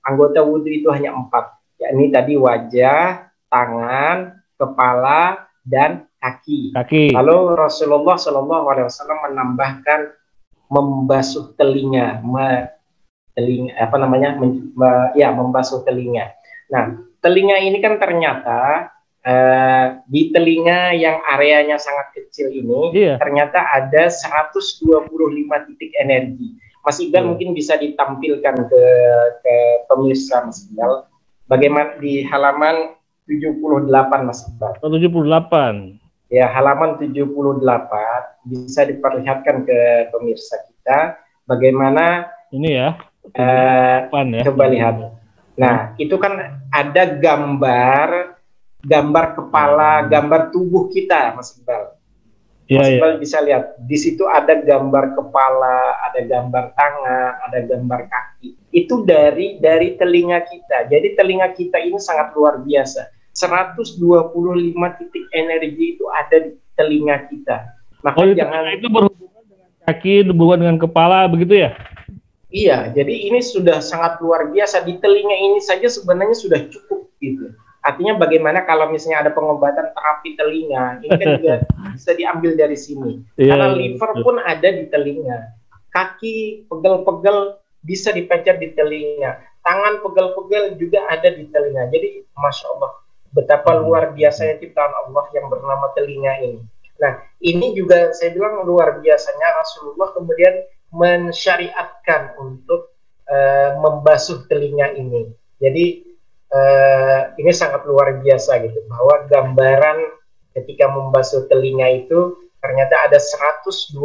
anggota wudhu itu hanya 4, yakni tadi wajah, tangan, kepala, dan kaki. Lalu Rasulullah SAW menambahkan membasuh telinga, membasuh telinga. Nah, telinga ini kan ternyata di telinga yang areanya sangat kecil ini ternyata ada 125 titik energi. Mas Iqbal mungkin bisa ditampilkan ke pemirsa, Mas Iqbal, bagaimana di halaman 78, Mas Iqbal. 78. Ya, halaman 78 bisa diperlihatkan ke pemirsa kita bagaimana ini ya. Coba lihat. Nah, itu kan ada gambar kepala, gambar tubuh kita, Mas Iqbal. Mas Iqbal bisa lihat, di situ ada gambar kepala, ada gambar tangan, ada gambar kaki. Itu dari telinga kita. Jadi telinga kita ini sangat luar biasa. 125 titik energi itu ada di telinga kita. Maka jangan itu berhubungan dengan kaki, berhubungan dengan kepala, begitu ya? Iya, jadi ini sudah sangat luar biasa. Di telinga ini saja sebenarnya sudah cukup gitu. Artinya bagaimana kalau misalnya ada pengobatan terapi telinga, ini kan juga bisa diambil dari sini. Karena liver pun ada di telinga. Kaki pegel-pegel bisa dipencet di telinga. Tangan pegel-pegel juga ada di telinga. Jadi Masya Allah, betapa luar biasanya ciptaan Allah yang bernama telinga ini. Nah, ini juga saya bilang luar biasanya Rasulullah kemudian mensyariatkan untuk membasuh telinga ini. Jadi ini sangat luar biasa gitu, bahwa gambaran ketika membasuh telinga itu ternyata ada 125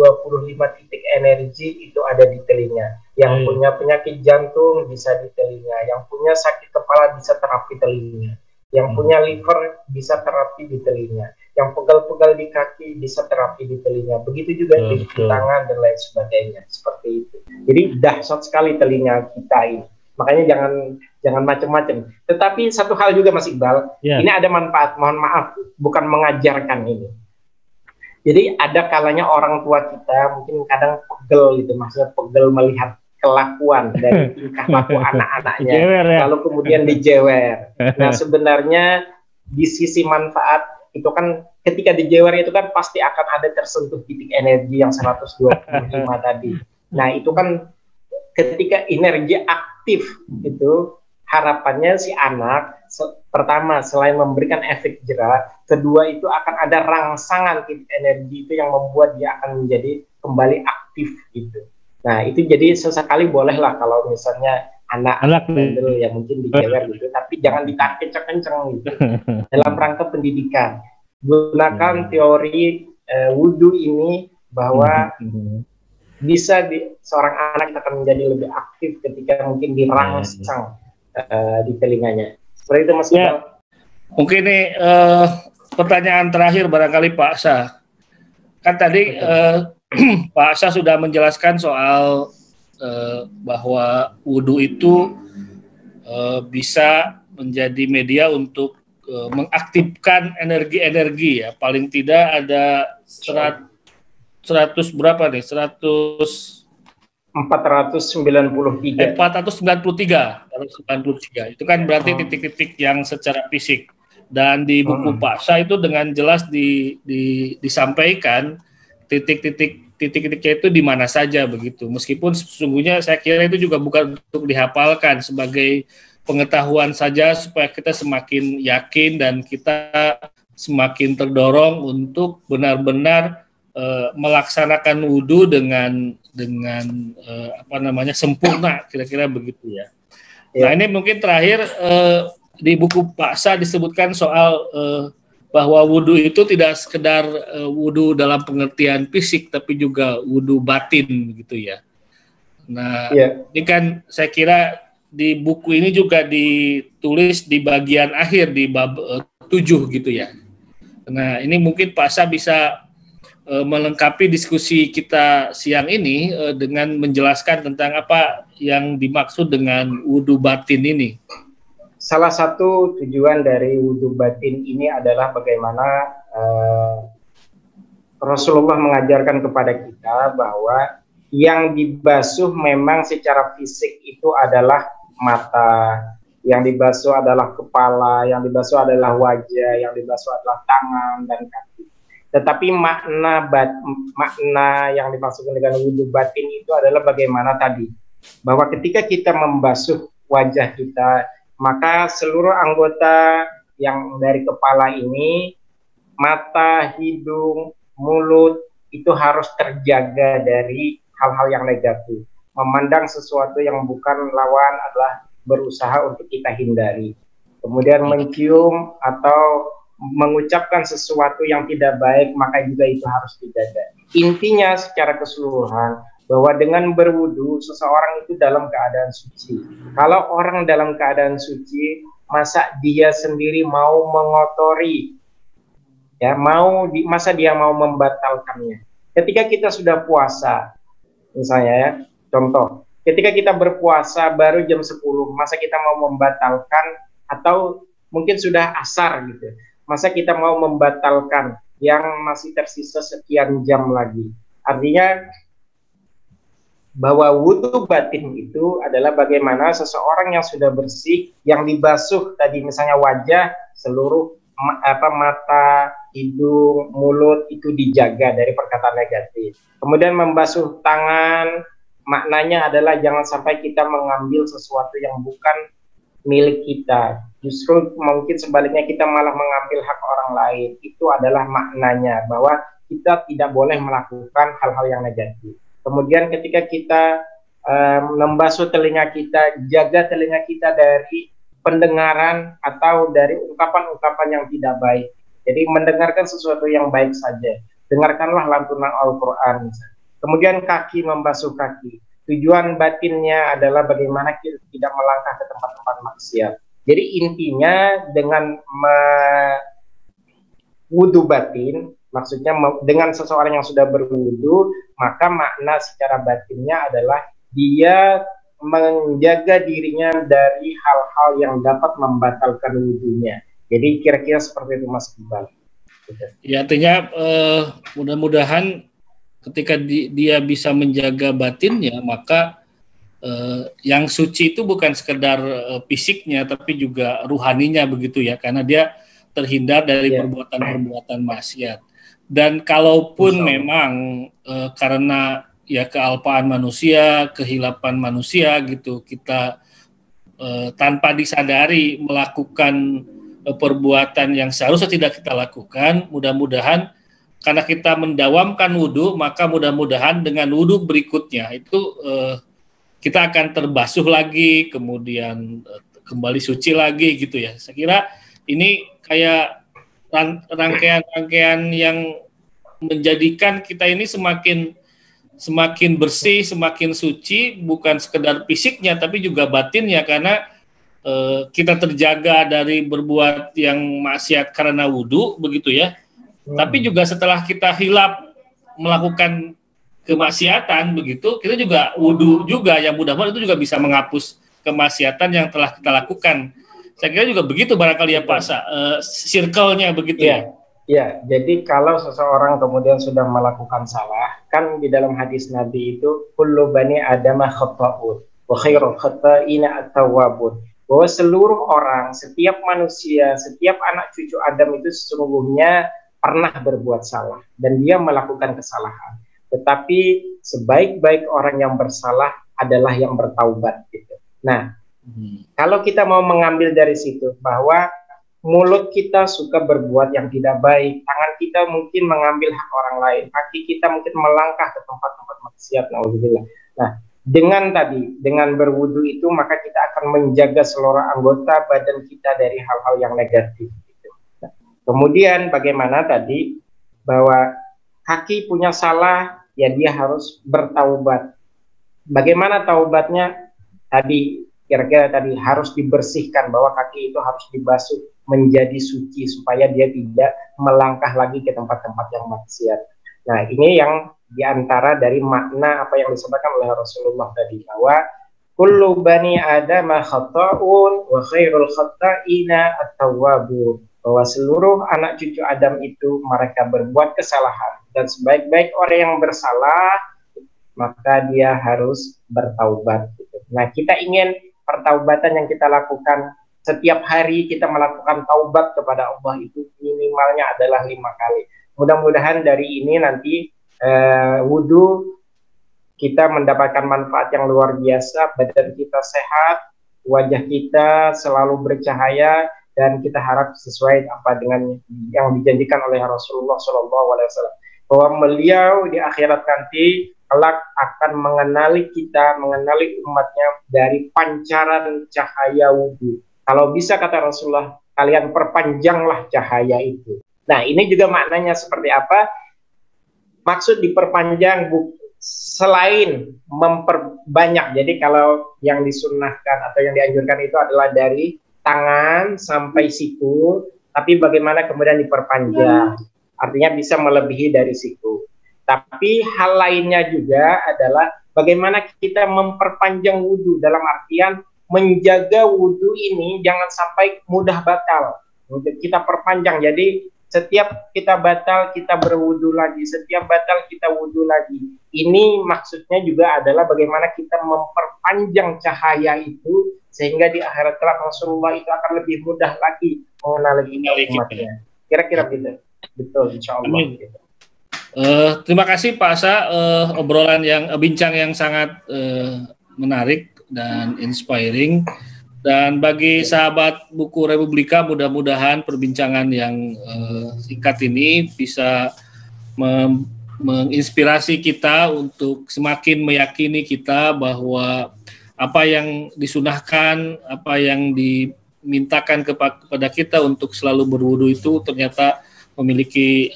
titik energi itu ada di telinga. Yang punya penyakit jantung bisa di telinga, yang punya sakit kepala bisa terapi telinga, yang punya liver bisa terapi di telinga, yang pegal-pegal di kaki bisa terapi di telinga, begitu juga di tangan dan lain sebagainya, seperti itu. Jadi dahsyat sekali telinga kita ini. Makanya jangan macam-macam. Tetapi satu hal juga Mas Iqbal, ini ada manfaat. Mohon maaf, bukan mengajarkan ini. Jadi ada kalanya orang tua kita mungkin kadang pegel gitu, maksudnya pegel melihat kelakuan dari tingkah laku anak-anaknya, lalu kemudian dijewer. Nah, sebenarnya di sisi manfaat itu kan ketika dijewer itu kan pasti akan ada tersentuh titik energi yang 125 tadi. Nah, itu kan ketika energi aktif itu harapannya si anak pertama selain memberikan efek jerak, kedua itu akan ada rangsangan titik energi itu yang membuat dia akan menjadi kembali aktif gitu. Nah, itu jadi sesekali bolehlah kalau misalnya anak bandel yang mungkin dijewer gitu, tapi jangan ditarik kenceng-kenceng gitu. Dalam rangka pendidikan, gunakan teori wudhu ini bahwa bisa seorang anak akan menjadi lebih aktif ketika mungkin dirangsang di telinganya. Seperti itu Mas Iqbal. Mungkin ini pertanyaan terakhir barangkali Pak Sa. Kan tadi Pak Sa sudah menjelaskan soal bahwa wudhu itu bisa menjadi media untuk mengaktifkan energi-energi ya. Paling tidak ada 100 berapa nih? 493. Itu kan berarti titik-titik yang secara fisik. Dan di buku Pak Sa itu dengan jelas disampaikan titik-titiknya itu di mana saja begitu. Meskipun sesungguhnya saya kira itu juga bukan untuk dihafalkan, sebagai pengetahuan saja supaya kita semakin yakin dan kita semakin terdorong untuk benar-benar melaksanakan wudhu dengan sempurna, kira-kira begitu ya. Nah, ini mungkin terakhir di buku Pak Sa disebutkan soal bahwa wudhu itu tidak sekedar wudhu dalam pengertian fisik, tapi juga wudhu batin, gitu ya. Nah, ini kan saya kira di buku ini juga ditulis di bagian akhir di bab 7 gitu ya. Nah, ini mungkin Pak Sa bisa melengkapi diskusi kita siang ini dengan menjelaskan tentang apa yang dimaksud dengan wudhu batin ini. Salah satu tujuan dari wudhu batin ini adalah bagaimana Rasulullah mengajarkan kepada kita bahwa yang dibasuh memang secara fisik itu adalah mata, yang dibasuh adalah kepala, yang dibasuh adalah wajah, yang dibasuh adalah tangan dan kaki. Tetapi makna yang dimaksudkan dengan wudhu batin itu adalah bagaimana tadi, bahwa ketika kita membasuh wajah kita, maka seluruh anggota yang dari kepala ini, mata, hidung, mulut, itu harus terjaga dari hal-hal yang negatif. Memandang sesuatu yang bukan lawan adalah berusaha untuk kita hindari. Kemudian mencium atau mengucapkan sesuatu yang tidak baik, maka juga itu harus dijaga. Intinya secara keseluruhan bahwa dengan berwudu seseorang itu dalam keadaan suci. Kalau orang dalam keadaan suci, masa dia sendiri mau mengotori, ya, masa dia mau membatalkannya. Ketika kita sudah puasa, misalnya ya, contoh, ketika kita berpuasa baru jam 10, masa kita mau membatalkan, atau mungkin sudah asar gitu, masa kita mau membatalkan yang masih tersisa sekian jam lagi. Artinya bahwa wudhu batin itu adalah bagaimana seseorang yang sudah bersih, yang dibasuh tadi misalnya wajah, seluruh mata, hidung, mulut itu dijaga dari perkataan negatif. Kemudian membasuh tangan, maknanya adalah jangan sampai kita mengambil sesuatu yang bukan milik kita. Justru mungkin sebaliknya kita malah mengambil hak orang lain. Itu adalah maknanya, bahwa kita tidak boleh melakukan hal-hal yang negatif. Kemudian ketika kita membasuh telinga kita, jaga telinga kita dari pendengaran atau dari ungkapan-ungkapan yang tidak baik. Jadi mendengarkan sesuatu yang baik saja. Dengarkanlah lantunan Al-Quran. Kemudian kaki, membasuh kaki. Tujuan batinnya adalah bagaimana kita tidak melangkah ke tempat-tempat maksiat. Jadi intinya dengan wudhu batin, maksudnya dengan seseorang yang sudah berwudhu, maka makna secara batinnya adalah dia menjaga dirinya dari hal-hal yang dapat membatalkan wudhunya. Jadi kira-kira seperti itu Mas Iqbal. Ya, artinya mudah-mudahan ketika dia bisa menjaga batinnya, maka yang suci itu bukan sekedar fisiknya, tapi juga ruhaninya begitu ya, karena dia terhindar dari perbuatan-perbuatan maksiat. Dan kalaupun memang karena ya kealpaan manusia, kehilapan manusia gitu, kita tanpa disadari melakukan perbuatan yang seharusnya tidak kita lakukan, mudah-mudahan karena kita mendawamkan wudhu, maka mudah-mudahan dengan wudhu berikutnya itu kita akan terbasuh lagi, kemudian kembali suci lagi gitu ya. Saya kira ini kayak rangkaian-rangkaian yang menjadikan kita ini semakin bersih, semakin suci, bukan sekedar fisiknya tapi juga batinnya, karena kita terjaga dari berbuat yang maksiat karena wudhu begitu ya. Tapi juga setelah kita hilap melakukan kemaksiatan begitu, kita juga wudhu juga, yang mudah-mudahan itu juga bisa menghapus kemaksiatan yang telah kita lakukan. Saya kira juga begitu barangkali ya Pak Sa, circle-nya begitu ya. Ya, jadi kalau seseorang kemudian sudah melakukan salah, kan di dalam hadis Nabi itu kullu bani adama khata'un wa khairul khata'ina at-tawwabun. Bahwa seluruh orang, setiap manusia, setiap anak cucu Adam itu sesungguhnya pernah berbuat salah dan dia melakukan kesalahan. Tetapi sebaik-baik orang yang bersalah adalah yang bertaubat gitu. Nah, kalau kita mau mengambil dari situ bahwa mulut kita suka berbuat yang tidak baik, tangan kita mungkin mengambil hak orang lain, kaki kita mungkin melangkah ke tempat-tempat maksiat, naudzubillah. Nah, dengan berwudu itu maka kita akan menjaga seluruh anggota badan kita dari hal-hal yang negatif. Gitu. Nah, kemudian bagaimana tadi bahwa kaki punya salah, ya dia harus bertaubat. Bagaimana taubatnya? Tadi kira-kira tadi harus dibersihkan, bahwa kaki itu harus dibasuh menjadi suci supaya dia tidak melangkah lagi ke tempat-tempat yang maksiat. Nah, ini yang diantara dari makna apa yang disebutkan oleh Rasulullah tadi, bahwa kullu bani Adam khata'un wa khairul khata'ina at-tawwabun, bahwa seluruh anak cucu Adam itu mereka berbuat kesalahan, dan sebaik-baik orang yang bersalah maka dia harus bertaubat. Nah, kita ingin pertaubatan yang kita lakukan setiap hari, kita melakukan taubat kepada Allah itu minimalnya adalah 5 kali. Mudah-mudahan dari ini nanti wudhu kita mendapatkan manfaat yang luar biasa, badan kita sehat, wajah kita selalu bercahaya, dan kita harap sesuai apa dengan yang dijanjikan oleh Rasulullah SAW, bahwa beliau di akhirat nanti kelak akan mengenali kita, mengenali umatnya dari pancaran cahaya wudhu. Kalau bisa, kata Rasulullah, kalian perpanjanglah cahaya itu. Nah, ini juga maknanya seperti apa? Maksud diperpanjang selain memperbanyak. Jadi kalau yang disunnahkan atau yang dianjurkan itu adalah dari tangan sampai siku, tapi bagaimana kemudian diperpanjang? Artinya bisa melebihi dari siku. Tapi hal lainnya juga adalah bagaimana kita memperpanjang wudhu, dalam artian menjaga wudhu ini jangan sampai mudah batal. Kita perpanjang, jadi setiap kita batal kita berwudhu lagi, setiap batal kita wudhu lagi. Ini maksudnya juga adalah bagaimana kita memperpanjang cahaya itu, sehingga di akhirat kelak Rasulullah itu akan lebih mudah lagi mengenali umatnya. Kira-kira gitu. Betul, insya Allah. Gitu. Terima kasih Pak Asa, bincang yang sangat menarik dan inspiring. Dan bagi sahabat buku Republika, mudah-mudahan perbincangan yang singkat ini bisa menginspirasi kita untuk semakin meyakini kita bahwa apa yang disunahkan, apa yang dimintakan kepada kita untuk selalu berwudu itu ternyata memiliki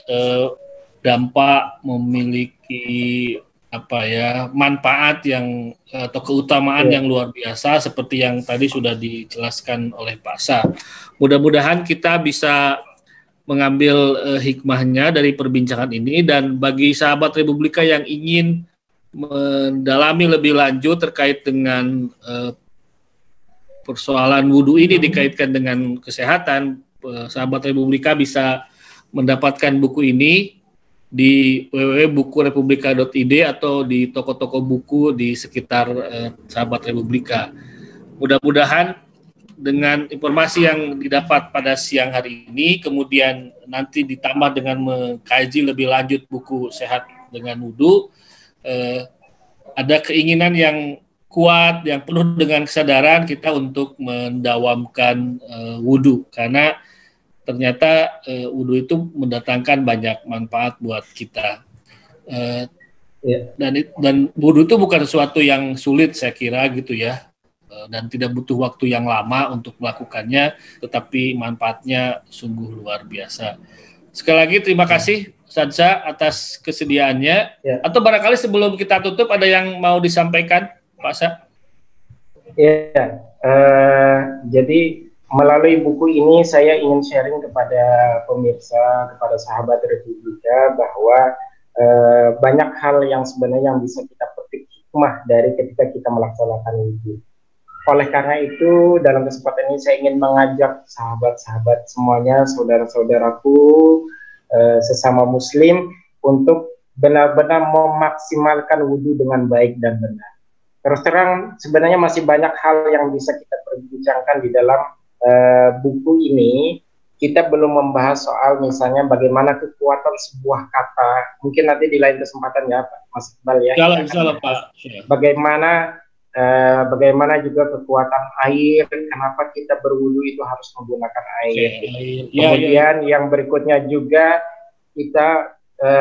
dampak, memiliki manfaat yang atau keutamaan yang luar biasa, seperti yang tadi sudah dijelaskan oleh Pak Sa. Mudah-mudahan kita bisa mengambil hikmahnya dari perbincangan ini, dan bagi sahabat Republika yang ingin mendalami lebih lanjut terkait dengan persoalan wudhu ini dikaitkan dengan kesehatan, sahabat Republika bisa mendapatkan buku ini di www.bukurepublika.id atau di toko-toko buku di sekitar sahabat Republika. Mudah-mudahan dengan informasi yang didapat pada siang hari ini, kemudian nanti ditambah dengan mengkaji lebih lanjut buku Sehat dengan Wudhu, ada keinginan yang kuat, yang penuh dengan kesadaran kita untuk mendawamkan wudhu, karena ternyata wudhu itu mendatangkan banyak manfaat buat kita. Dan wudhu itu bukan sesuatu yang sulit, saya kira gitu ya, dan tidak butuh waktu yang lama untuk melakukannya, tetapi manfaatnya sungguh luar biasa. Sekali lagi terima kasih Ustadz atas kesediaannya. Atau barangkali sebelum kita tutup ada yang mau disampaikan, Pak Sa? Jadi melalui buku ini saya ingin sharing kepada pemirsa, kepada sahabat Republika, bahwa banyak hal yang sebenarnya yang bisa kita petik hikmah dari ketika kita melaksanakan wudhu. Oleh karena itu, dalam kesempatan ini saya ingin mengajak sahabat-sahabat semuanya, saudara-saudaraku, sesama muslim, untuk benar-benar memaksimalkan wudhu dengan baik dan benar. Terus terang, sebenarnya masih banyak hal yang bisa kita perbincangkan di dalam buku ini. Kita belum membahas soal misalnya bagaimana kekuatan sebuah kata. Mungkin nanti di lain kesempatan ya Pak Mas Iqbal ya. Insyaallah Pak. Bagaimana bagaimana juga kekuatan air, kenapa kita berwudu itu harus menggunakan air. Kemudian yang berikutnya juga kita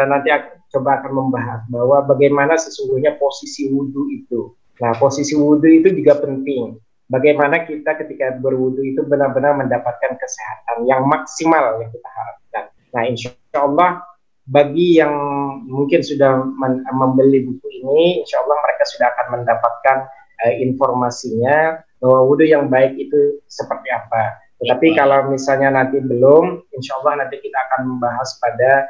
nanti coba akan membahas bahwa bagaimana sesungguhnya posisi wudu itu. Nah, posisi wudu itu juga penting. Bagaimana kita ketika berwudu itu benar-benar mendapatkan kesehatan yang maksimal yang kita harapkan. Nah, insya Allah bagi yang mungkin sudah membeli buku ini, insya Allah mereka sudah akan mendapatkan informasinya bahwa wudu yang baik itu seperti apa. Tetapi kalau misalnya nanti belum, insya Allah nanti kita akan membahas pada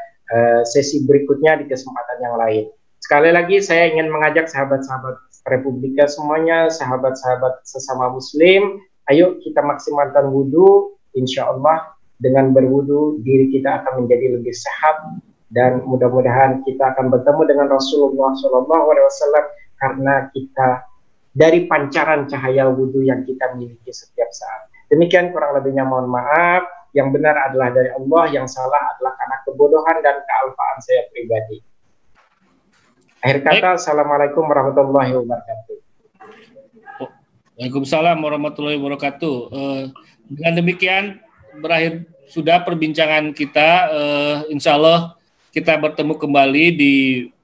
sesi berikutnya di kesempatan yang lain. Sekali lagi saya ingin mengajak sahabat-sahabat Republika semuanya, sahabat-sahabat sesama muslim, ayo kita maksimalkan wudu. Insya Allah dengan berwudu diri kita akan menjadi lebih sehat, dan mudah-mudahan kita akan bertemu dengan Rasulullah SAW karena kita dari pancaran cahaya wudu yang kita miliki setiap saat. Demikian kurang lebihnya, mohon maaf. Yang benar adalah dari Allah, yang salah adalah karena kebodohan dan kealpaan saya pribadi. Akhir kata, Assalamualaikum warahmatullahi wabarakatuh. Waalaikumsalam warahmatullahi wabarakatuh. Dengan demikian berakhir sudah perbincangan kita. Insya Allah kita bertemu kembali di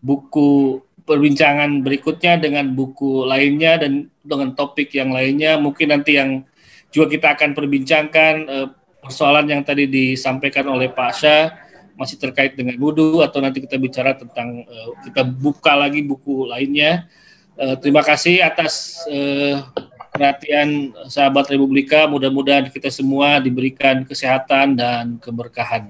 buku perbincangan berikutnya dengan buku lainnya dan dengan topik yang lainnya. Mungkin nanti yang juga kita akan perbincangkan persoalan yang tadi disampaikan oleh Pak Syah masih terkait dengan wudu, atau nanti kita bicara tentang kita buka lagi buku lainnya. Terima kasih atas perhatian sahabat Republika. Mudah-mudahan kita semua diberikan kesehatan dan keberkahan.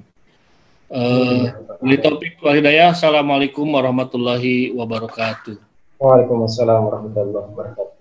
Taufiq wal hidayah. Assalamualaikum warahmatullahi wabarakatuh. Waalaikumsalam warahmatullahi wabarakatuh.